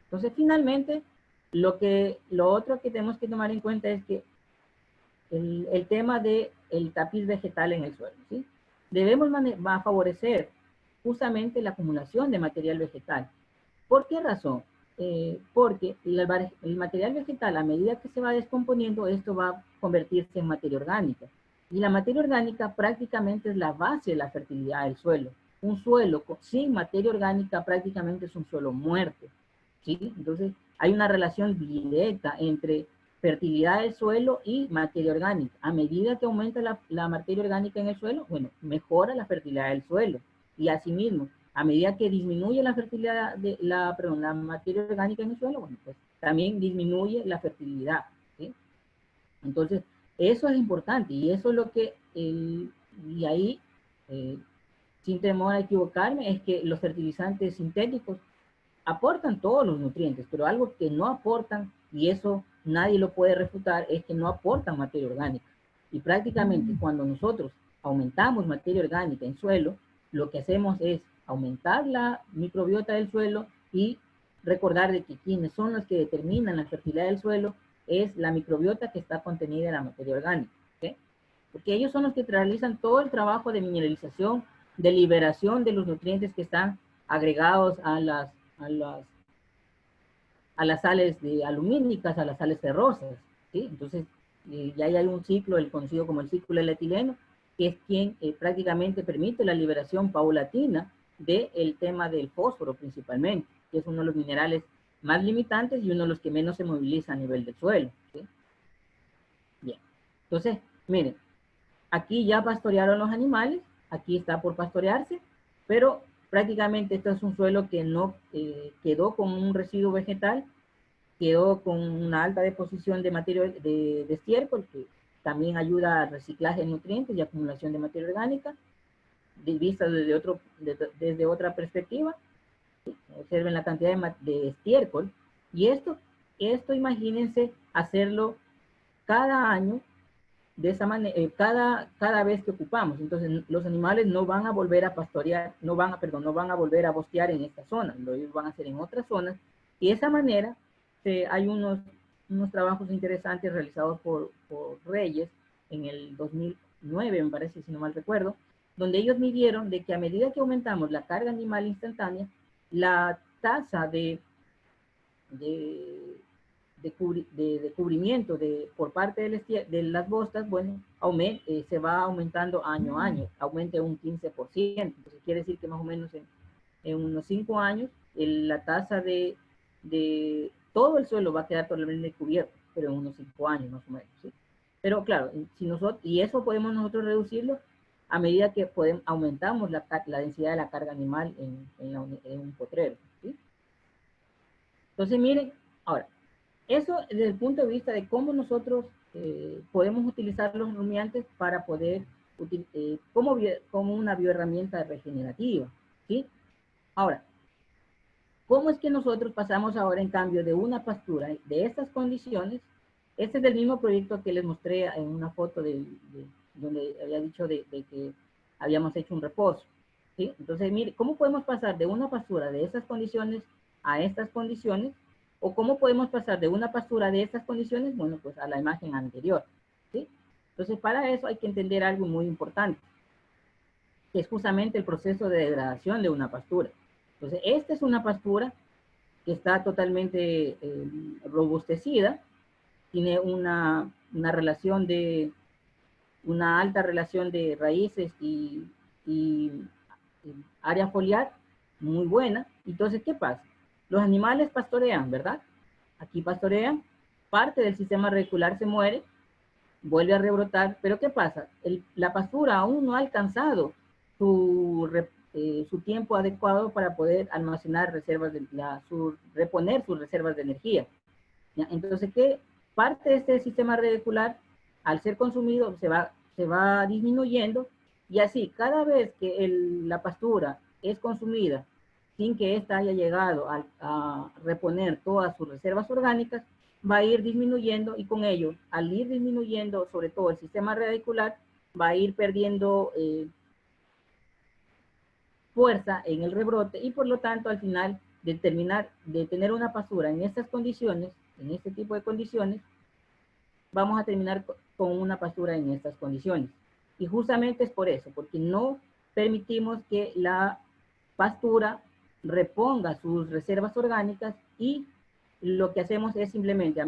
Entonces, finalmente, lo otro que tenemos que tomar en cuenta es que el tema del tapiz vegetal en el suelo, ¿sí? Debemos va a favorecer justamente la acumulación de material vegetal. ¿Por qué razón? Porque el material vegetal, a medida que se va descomponiendo, esto va a convertirse en materia orgánica. Y la materia orgánica prácticamente es la base de la fertilidad del suelo. Un suelo sin materia orgánica prácticamente es un suelo muerto, ¿sí? Entonces, hay una relación directa entre fertilidad del suelo y materia orgánica. A medida que aumenta la materia orgánica en el suelo, bueno, mejora la fertilidad del suelo. Y asimismo, a medida que disminuye la fertilidad la materia orgánica en el suelo, bueno, pues también disminuye la fertilidad, ¿sí? Entonces, eso es importante y eso es lo que, y ahí, eh, sin temor a equivocarme, es que los fertilizantes sintéticos aportan todos los nutrientes, pero algo que no aportan, y eso nadie lo puede refutar, es que no aportan materia orgánica. Y prácticamente cuando nosotros aumentamos materia orgánica en suelo, lo que hacemos es aumentar la microbiota del suelo y recordar de que quienes son los que determinan la fertilidad del suelo es la microbiota que está contenida en la materia orgánica, ¿okay? Porque ellos son los que realizan todo el trabajo de mineralización, de liberación de los nutrientes que están agregados a las, a las sales alumínicas, a las sales ferrosas, ¿sí? Entonces, ya hay un ciclo, el conocido como el ciclo del etileno, que es quien prácticamente permite la liberación paulatina del tema del fósforo principalmente, que es uno de los minerales más limitantes y uno de los que menos se moviliza a nivel del suelo, ¿sí? Bien, entonces, miren, aquí ya pastorearon los animales, aquí está por pastorearse, pero prácticamente esto es un suelo que no quedó con un residuo vegetal, quedó con una alta deposición de materia de estiércol, que también ayuda al reciclaje de nutrientes y acumulación de materia orgánica, vista desde otra perspectiva. Observen la cantidad de estiércol, y esto esto imagínense hacerlo cada año, de esa manera, cada vez que ocupamos. Entonces, los animales no van a volver a pastorear, no van a volver a bostear en esta zona, ellos van a hacer en otras zonas. Y de esa manera, hay unos trabajos interesantes realizados por Reyes en el 2009, me parece, si no mal recuerdo, donde ellos midieron de que a medida que aumentamos la carga animal instantánea, la tasa de cubrimiento por parte de las bostas, bueno, se va aumentando año a año, aumente un 15%. Entonces quiere decir que más o menos en unos 5 años, la tasa de todo el suelo va a quedar totalmente cubierto, pero en unos 5 años más o menos, ¿sí? Pero claro, y eso podemos nosotros reducirlo a medida que aumentamos la densidad de la carga animal en un potrero, ¿sí? Entonces miren, ahora, eso desde el punto de vista de cómo nosotros podemos utilizar los rumiantes para poder, como una bioherramienta regenerativa, ¿sí? Ahora, ¿cómo es que nosotros pasamos ahora en cambio de una pastura de estas condiciones? Este es el mismo proyecto que les mostré en una foto donde había dicho de que habíamos hecho un reposo, ¿sí? Entonces, mire, ¿cómo podemos pasar de una pastura de esas condiciones a estas condiciones? ¿O cómo podemos pasar de una pastura de estas condiciones? Bueno, pues a la imagen anterior, ¿sí? Entonces, para eso hay que entender algo muy importante, que es justamente el proceso de degradación de una pastura. Entonces, esta es una pastura que está totalmente robustecida, tiene una alta relación de raíces y área foliar muy buena. Entonces, ¿qué pasa? Los animales pastorean, ¿verdad? Aquí pastorean, parte del sistema radicular se muere, vuelve a rebrotar, pero ¿qué pasa? La pastura aún no ha alcanzado su tiempo adecuado para poder almacenar reservas, reponer sus reservas de energía. ¿Ya? Entonces, ¿qué parte de este sistema radicular, al ser consumido, se va disminuyendo, y así, cada vez que la pastura es consumida sin que ésta haya llegado a reponer todas sus reservas orgánicas, va a ir disminuyendo, y con ello, al ir disminuyendo sobre todo el sistema radicular, va a ir perdiendo fuerza en el rebrote, y por lo tanto al final de tener una pastura en estas condiciones, en este tipo de condiciones, vamos a terminar con una pastura en estas condiciones. Y justamente es por eso, porque no permitimos que la pastura reponga sus reservas orgánicas, y lo que hacemos es simplemente,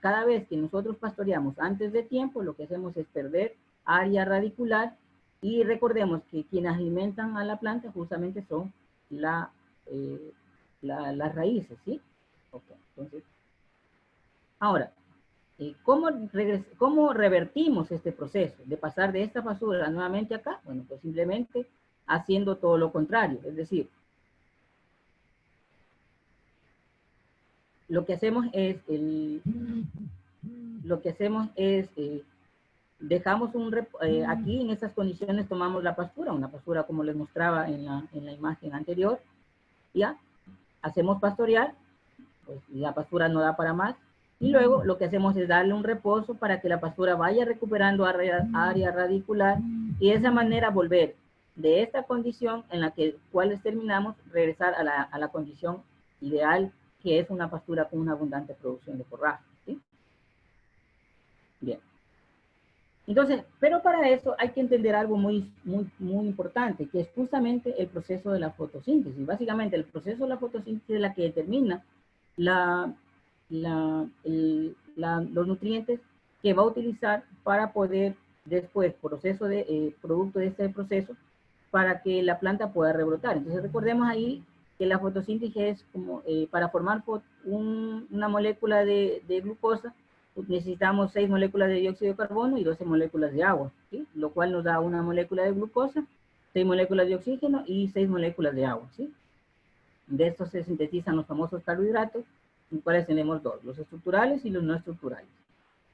cada vez que nosotros pastoreamos antes de tiempo, lo que hacemos es perder área radicular, y recordemos que quienes alimentan a la planta justamente son las raíces, ¿sí? Okay, entonces, ahora, ¿cómo revertimos este proceso de pasar de esta pastura nuevamente acá? Bueno, pues simplemente haciendo todo lo contrario, es decir, lo que hacemos es, dejamos aquí en estas condiciones tomamos la pastura, una pastura como les mostraba en la imagen anterior, ya, hacemos pastorear, pues la pastura no da para más, y luego lo que hacemos es darle un reposo para que la pastura vaya recuperando área radicular, y de esa manera volver de esta condición en la cuales terminamos, regresar a la condición ideal, que es una pastura con una abundante producción de forraje, ¿sí? Bien. Entonces, pero para eso hay que entender algo muy importante, que es justamente el proceso de la fotosíntesis. Básicamente, el proceso de la fotosíntesis es la que determina los nutrientes que va a utilizar para poder después, producto de este proceso, para que la planta pueda rebrotar. Entonces, recordemos ahí que la fotosíntesis es como para formar una molécula de glucosa, necesitamos 6 moléculas de dióxido de carbono y 12 moléculas de agua, ¿sí? Lo cual nos da una molécula de glucosa, 6 moléculas de oxígeno y 6 moléculas de agua, ¿sí? De estos se sintetizan los famosos carbohidratos, los cuales tenemos dos, los estructurales y los no estructurales.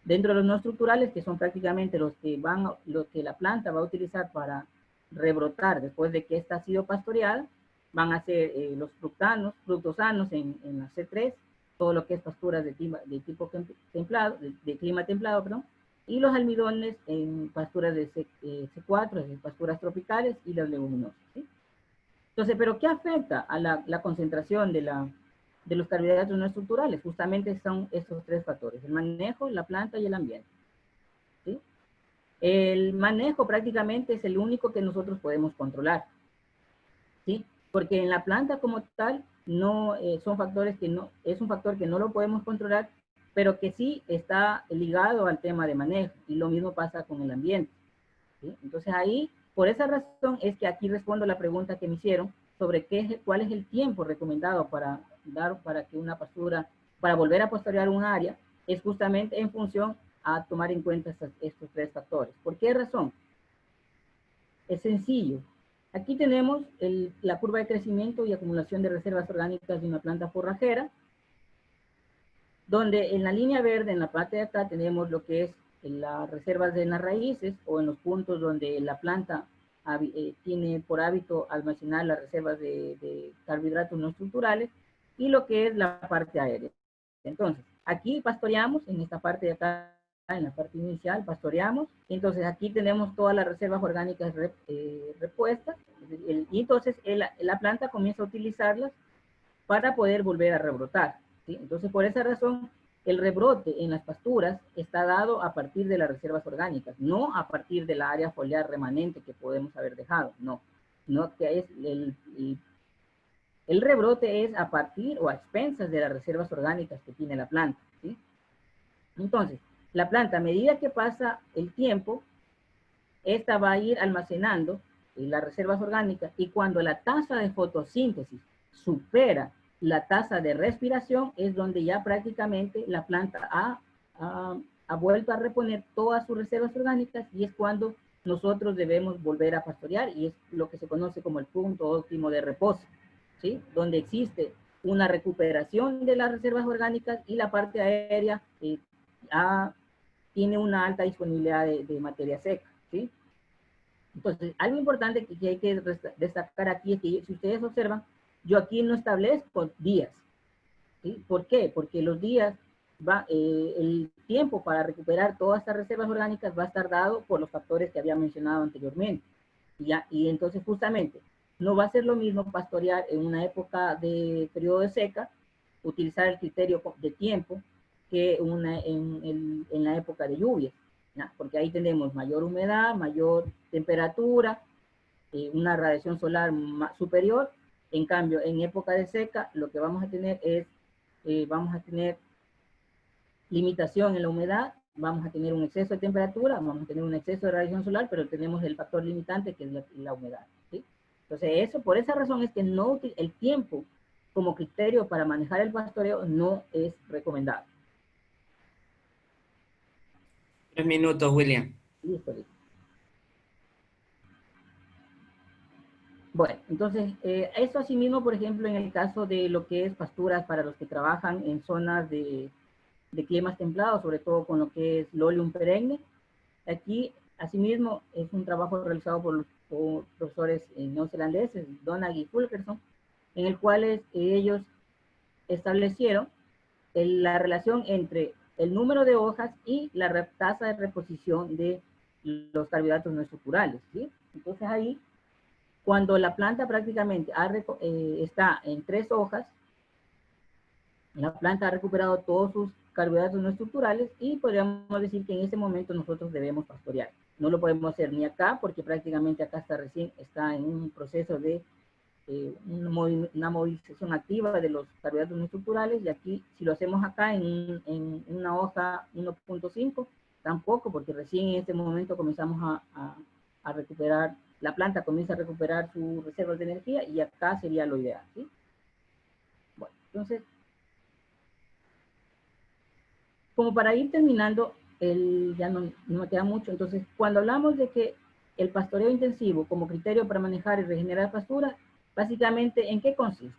Dentro de los no estructurales, que son prácticamente los que la planta va a utilizar para rebrotar después de que ésta ha sido pastoreada, van a ser los fructosanos en la C3, todo lo que es pasturas de tipo templado, de clima templado, perdón, y los almidones en pasturas de C4, de pasturas tropicales, y las leguminosas, ¿sí? Entonces, ¿pero qué afecta a la concentración de los carbohidratos no estructurales? Justamente son estos tres factores: el manejo, la planta y el ambiente, ¿sí? El manejo prácticamente es el único que nosotros podemos controlar, ¿sí? Porque en la planta como tal no son factores que no, es un factor que no lo podemos controlar, pero que sí está ligado al tema de manejo, y lo mismo pasa con el ambiente, ¿sí? Entonces ahí, por esa razón es que aquí respondo la pregunta que me hicieron sobre cuál es el tiempo recomendado para que una pastura, para volver a pastorear un área, es justamente en función a tomar en cuenta estos tres factores. ¿Por qué razón? Es sencillo. Aquí tenemos la curva de crecimiento y acumulación de reservas orgánicas de una planta forrajera, donde en la línea verde, en la parte de acá, tenemos lo que es las reservas de las raíces, o en los puntos donde la planta tiene por hábito almacenar las reservas de carbohidratos no estructurales, y lo que es la parte aérea. Entonces, aquí pastoreamos, en esta parte de acá, en la parte inicial, pastoreamos. Entonces, aquí tenemos todas las reservas orgánicas repuestas, y entonces la planta comienza a utilizarlas para poder volver a rebrotar, ¿sí? Entonces, por esa razón, el rebrote en las pasturas está dado a partir de las reservas orgánicas, no a partir de la área foliar remanente que podemos haber dejado, no. No, que es el rebrote es a partir o a expensas de las reservas orgánicas que tiene la planta, ¿sí? Entonces, la planta, a medida que pasa el tiempo, esta va a ir almacenando las reservas orgánicas, y cuando la tasa de fotosíntesis supera la tasa de respiración, es donde ya prácticamente la planta ha vuelto a reponer todas sus reservas orgánicas, y es cuando nosotros debemos volver a pastorear, y es lo que se conoce como el punto óptimo de reposo, ¿sí? Donde existe una recuperación de las reservas orgánicas, y la parte aérea tiene una alta disponibilidad de materia seca, ¿sí? Entonces, algo importante que hay que destacar aquí es que, si ustedes observan, yo aquí no establezco días, ¿sí? ¿Por qué? Porque los días, el tiempo para recuperar todas estas reservas orgánicas va a estar dado por los factores que había mencionado anteriormente. Y entonces, justamente, no va a ser lo mismo pastorear en una época de periodo de seca, utilizar el criterio de tiempo, que en la época de lluvias, ¿no? Porque ahí tenemos mayor humedad, mayor temperatura, una radiación solar superior. En cambio, en época de seca, lo que vamos a tener es, vamos a tener limitación en la humedad, vamos a tener un exceso de temperatura, vamos a tener un exceso de radiación solar, pero tenemos el factor limitante, que es la humedad, ¿sí? Entonces, por esa razón es que el tiempo como criterio para manejar el pastoreo no es recomendable. 3 minutos, William. Listo, listo. Bueno, entonces, esto asimismo, por ejemplo, en el caso de lo que es pasturas para los que trabajan en zonas de climas templados, sobre todo con lo que es Lolium perenne. Aquí, asimismo, es un trabajo realizado por profesores neozelandeses, Donaghy y Fulkerson, en el cual ellos establecieron la relación entre el número de hojas y la tasa de reposición de los carbohidratos no estructurales, ¿sí? Entonces ahí, cuando la planta prácticamente está en 3 hojas, la planta ha recuperado todos sus carbohidratos no estructurales, y podríamos decir que en ese momento nosotros debemos pastorear. No lo podemos hacer ni acá, porque prácticamente acá está en un proceso de una movilización activa de los carbohidratos no estructurales, y aquí, si lo hacemos acá en una hoja 1.5, tampoco, porque recién en este momento comenzamos a recuperar, la planta comienza a recuperar sus reservas de energía, y acá sería lo ideal, ¿sí? Bueno, entonces, como para ir terminando, ya no me queda mucho. Entonces, cuando hablamos de que el pastoreo intensivo como criterio para manejar y regenerar pastura, básicamente, ¿en qué consiste?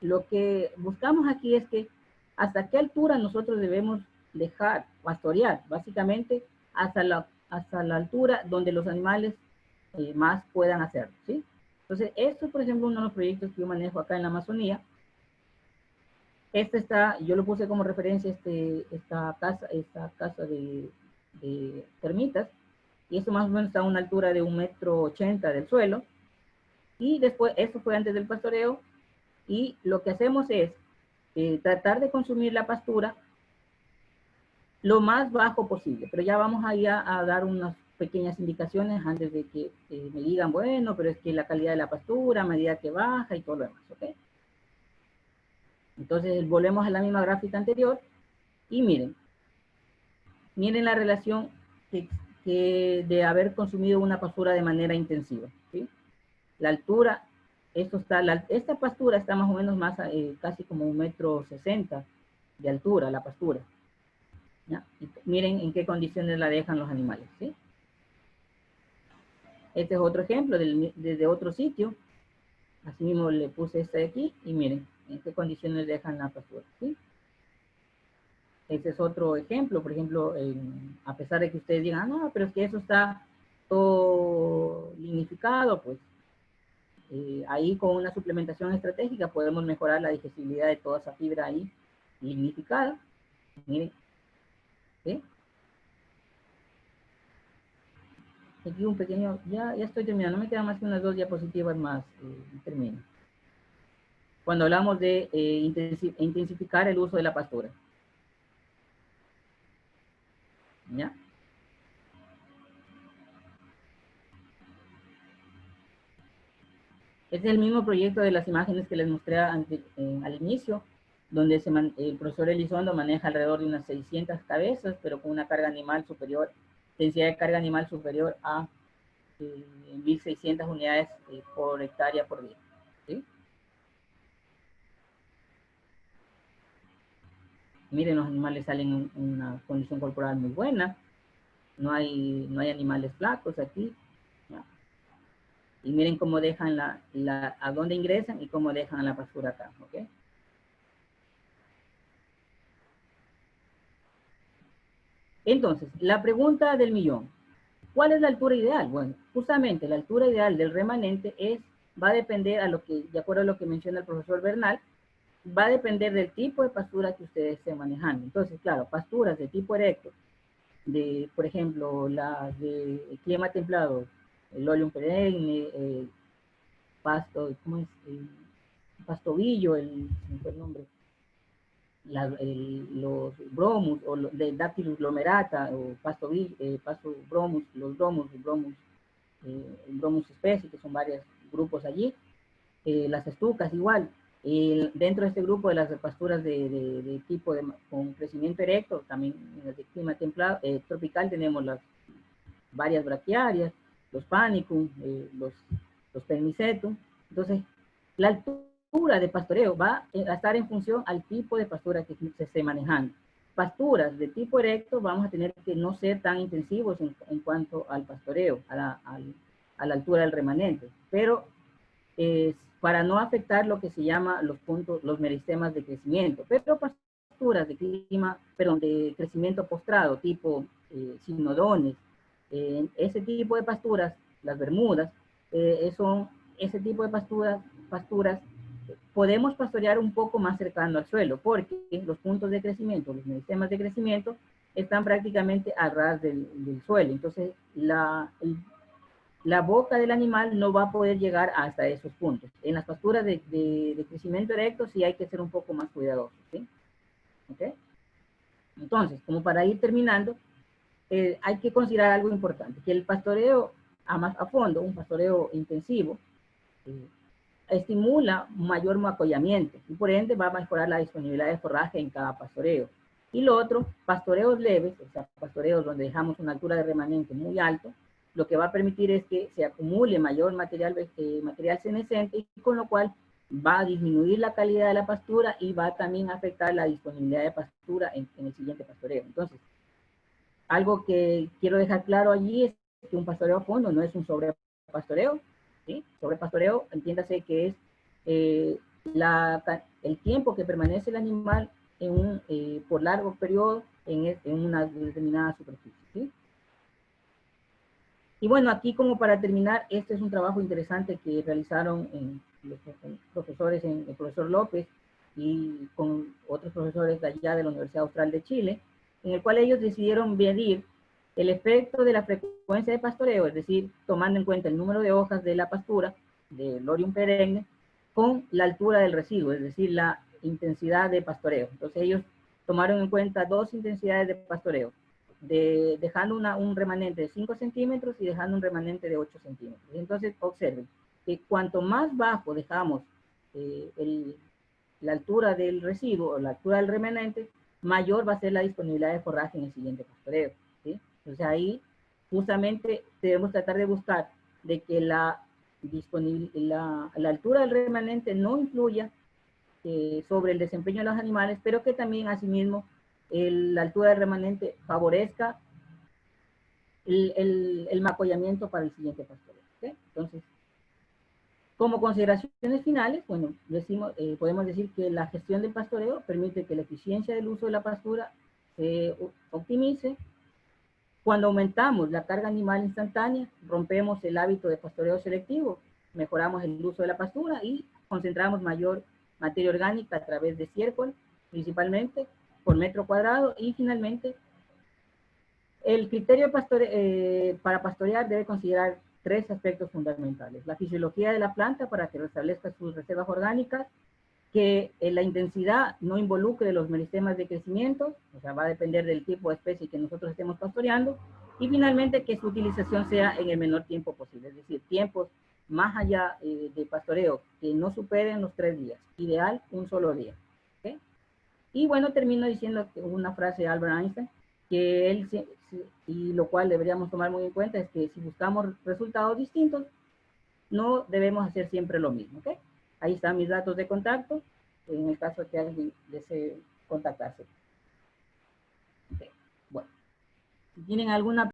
Lo que buscamos aquí es que hasta qué altura nosotros debemos dejar pastorear, básicamente hasta la altura donde los animales más puedan hacerlo, ¿sí? Entonces, esto es, por ejemplo, uno de los proyectos que yo manejo acá en la Amazonía, Este está, yo lo puse como referencia, esta casa de termitas, y esto más o menos está a una altura de 1,80 m del suelo, y después, esto fue antes del pastoreo, y lo que hacemos es tratar de consumir la pastura lo más bajo posible, pero ya vamos ahí a dar unas pequeñas indicaciones antes de que me digan, bueno, pero es que la calidad de la pastura a medida que baja y todo lo demás, ¿ok? Entonces volvemos a la misma gráfica anterior y miren la relación de haber consumido una pastura de manera intensiva, ¿sí? La altura, esta pastura está más o menos más, casi como 1,60 m de altura, la pastura. ¿Ya? Y miren en qué condiciones la dejan los animales, ¿sí? Este es otro ejemplo desde otro sitio. Así mismo le puse este de aquí y miren en qué condiciones dejan la pastura, ¿sí? Este es otro ejemplo, por ejemplo, a pesar de que ustedes digan, no, pero es que eso está todo lignificado, pues ahí con una suplementación estratégica podemos mejorar la digestibilidad de toda esa fibra ahí lignificada. Miren, ¿sí? Aquí un pequeño, ya estoy terminando, no me quedan más que unas 2 diapositivas más y termino. Cuando hablamos de intensificar el uso de la pastura. ¿Ya? Este es el mismo proyecto de las imágenes que les mostré al inicio, donde el profesor Elizondo maneja alrededor de unas 600 cabezas, pero con una carga animal superior, densidad de carga animal superior a 1.600 unidades por hectárea por día. ¿Sí? Miren, los animales salen en una condición corporal muy buena, no hay animales flacos aquí. ¿Ya? Y miren cómo dejan a dónde ingresan y cómo dejan la pastura acá, ¿ok? Entonces, la pregunta del millón. ¿Cuál es la altura ideal? Bueno, justamente la altura ideal del remanente va a depender de acuerdo a lo que menciona el profesor Bernal, va a depender del tipo de pastura que ustedes estén manejando. Entonces, claro, pasturas de tipo erecto, por ejemplo, las de clima templado, el oleum perenne, ¿cómo es? Pastobillo, ¿cómo fue el nombre? Los bromus, o de Dactylus glomerata, o pasto bromus, los bromus, bromus especie, que son varios grupos allí, las estucas igual. Dentro de este grupo de las pasturas de tipo con crecimiento erecto, también en las de clima templado, tropical, tenemos las varias braquiarias, los panicum, los pernicetum. Entonces, la altura de pastoreo va a estar en función al tipo de pastura que se esté manejando. Pasturas de tipo erecto vamos a tener que no ser tan intensivos en cuanto al pastoreo, a la altura del remanente, pero para no afectar lo que se llama los meristemas de crecimiento. Pero pasturas de de crecimiento postrado, tipo sinodones, ese tipo de pasturas, las bermudas, son ese tipo de pasturas podemos pastorear un poco más cercano al suelo, porque los puntos de crecimiento, los meristemas de crecimiento, están prácticamente a ras del suelo. Entonces, la boca del animal no va a poder llegar hasta esos puntos. En las pasturas de crecimiento erecto sí hay que ser un poco más cuidadosos, ¿sí? ¿Okay? Entonces, como para ir terminando, hay que considerar algo importante, que el pastoreo más a fondo, un pastoreo intensivo, estimula mayor macollamiento y por ende va a mejorar la disponibilidad de forraje en cada pastoreo. Y lo otro, pastoreos leves, o sea, pastoreos donde dejamos una altura de remanente muy alto, lo que va a permitir es que se acumule mayor material senescente y con lo cual va a disminuir la calidad de la pastura y va también a afectar la disponibilidad de pastura en el siguiente pastoreo. Entonces, algo que quiero dejar claro allí es que un pastoreo a fondo no es un sobrepastoreo, ¿sí? Sobrepastoreo, entiéndase que es el tiempo que permanece el animal por largo periodo en una determinada superficie, ¿sí? Y bueno, aquí como para terminar, este es un trabajo interesante que realizaron los profesores, el profesor López y con otros profesores de allá de la Universidad Austral de Chile, en el cual ellos decidieron medir el efecto de la frecuencia de pastoreo, es decir, tomando en cuenta el número de hojas de la pastura, del Lorium perenne, con la altura del residuo, es decir, la intensidad de pastoreo. Entonces ellos tomaron en cuenta dos intensidades de pastoreo, dejando un remanente de 5 centímetros y dejando un remanente de 8 centímetros. Y entonces observen que cuanto más bajo dejamos la altura del residuo o la altura del remanente, mayor va a ser la disponibilidad de forraje en el siguiente pastoreo, ¿sí? Entonces ahí justamente debemos tratar de buscar de que la altura del remanente no influya sobre el desempeño de los animales, pero que también asimismo la altura del remanente favorezca el macollamiento para el siguiente pastoreo, ¿okay? Entonces, como consideraciones finales, bueno, podemos decir que la gestión del pastoreo permite que la eficiencia del uso de la pastura se optimice. Cuando aumentamos la carga animal instantánea, rompemos el hábito de pastoreo selectivo, mejoramos el uso de la pastura y concentramos mayor materia orgánica a través de estiércol, principalmente por metro cuadrado. Y finalmente, el criterio para pastorear debe considerar tres aspectos fundamentales: la fisiología de la planta para que restablezca sus reservas orgánicas, que la intensidad no involucre los meristemas de crecimiento, o sea, va a depender del tipo de especie que nosotros estemos pastoreando, y finalmente que su utilización sea en el menor tiempo posible, es decir, tiempos más allá de pastoreo que no superen los 3 días, ideal un solo día. ¿Okay? Y bueno, termino diciendo una frase de Albert Einstein, que él, y lo cual deberíamos tomar muy en cuenta, es que si buscamos resultados distintos, no debemos hacer siempre lo mismo. ¿Okay? Ahí están mis datos de contacto, en el caso de que alguien desee contactarse. Okay. Bueno, si tienen alguna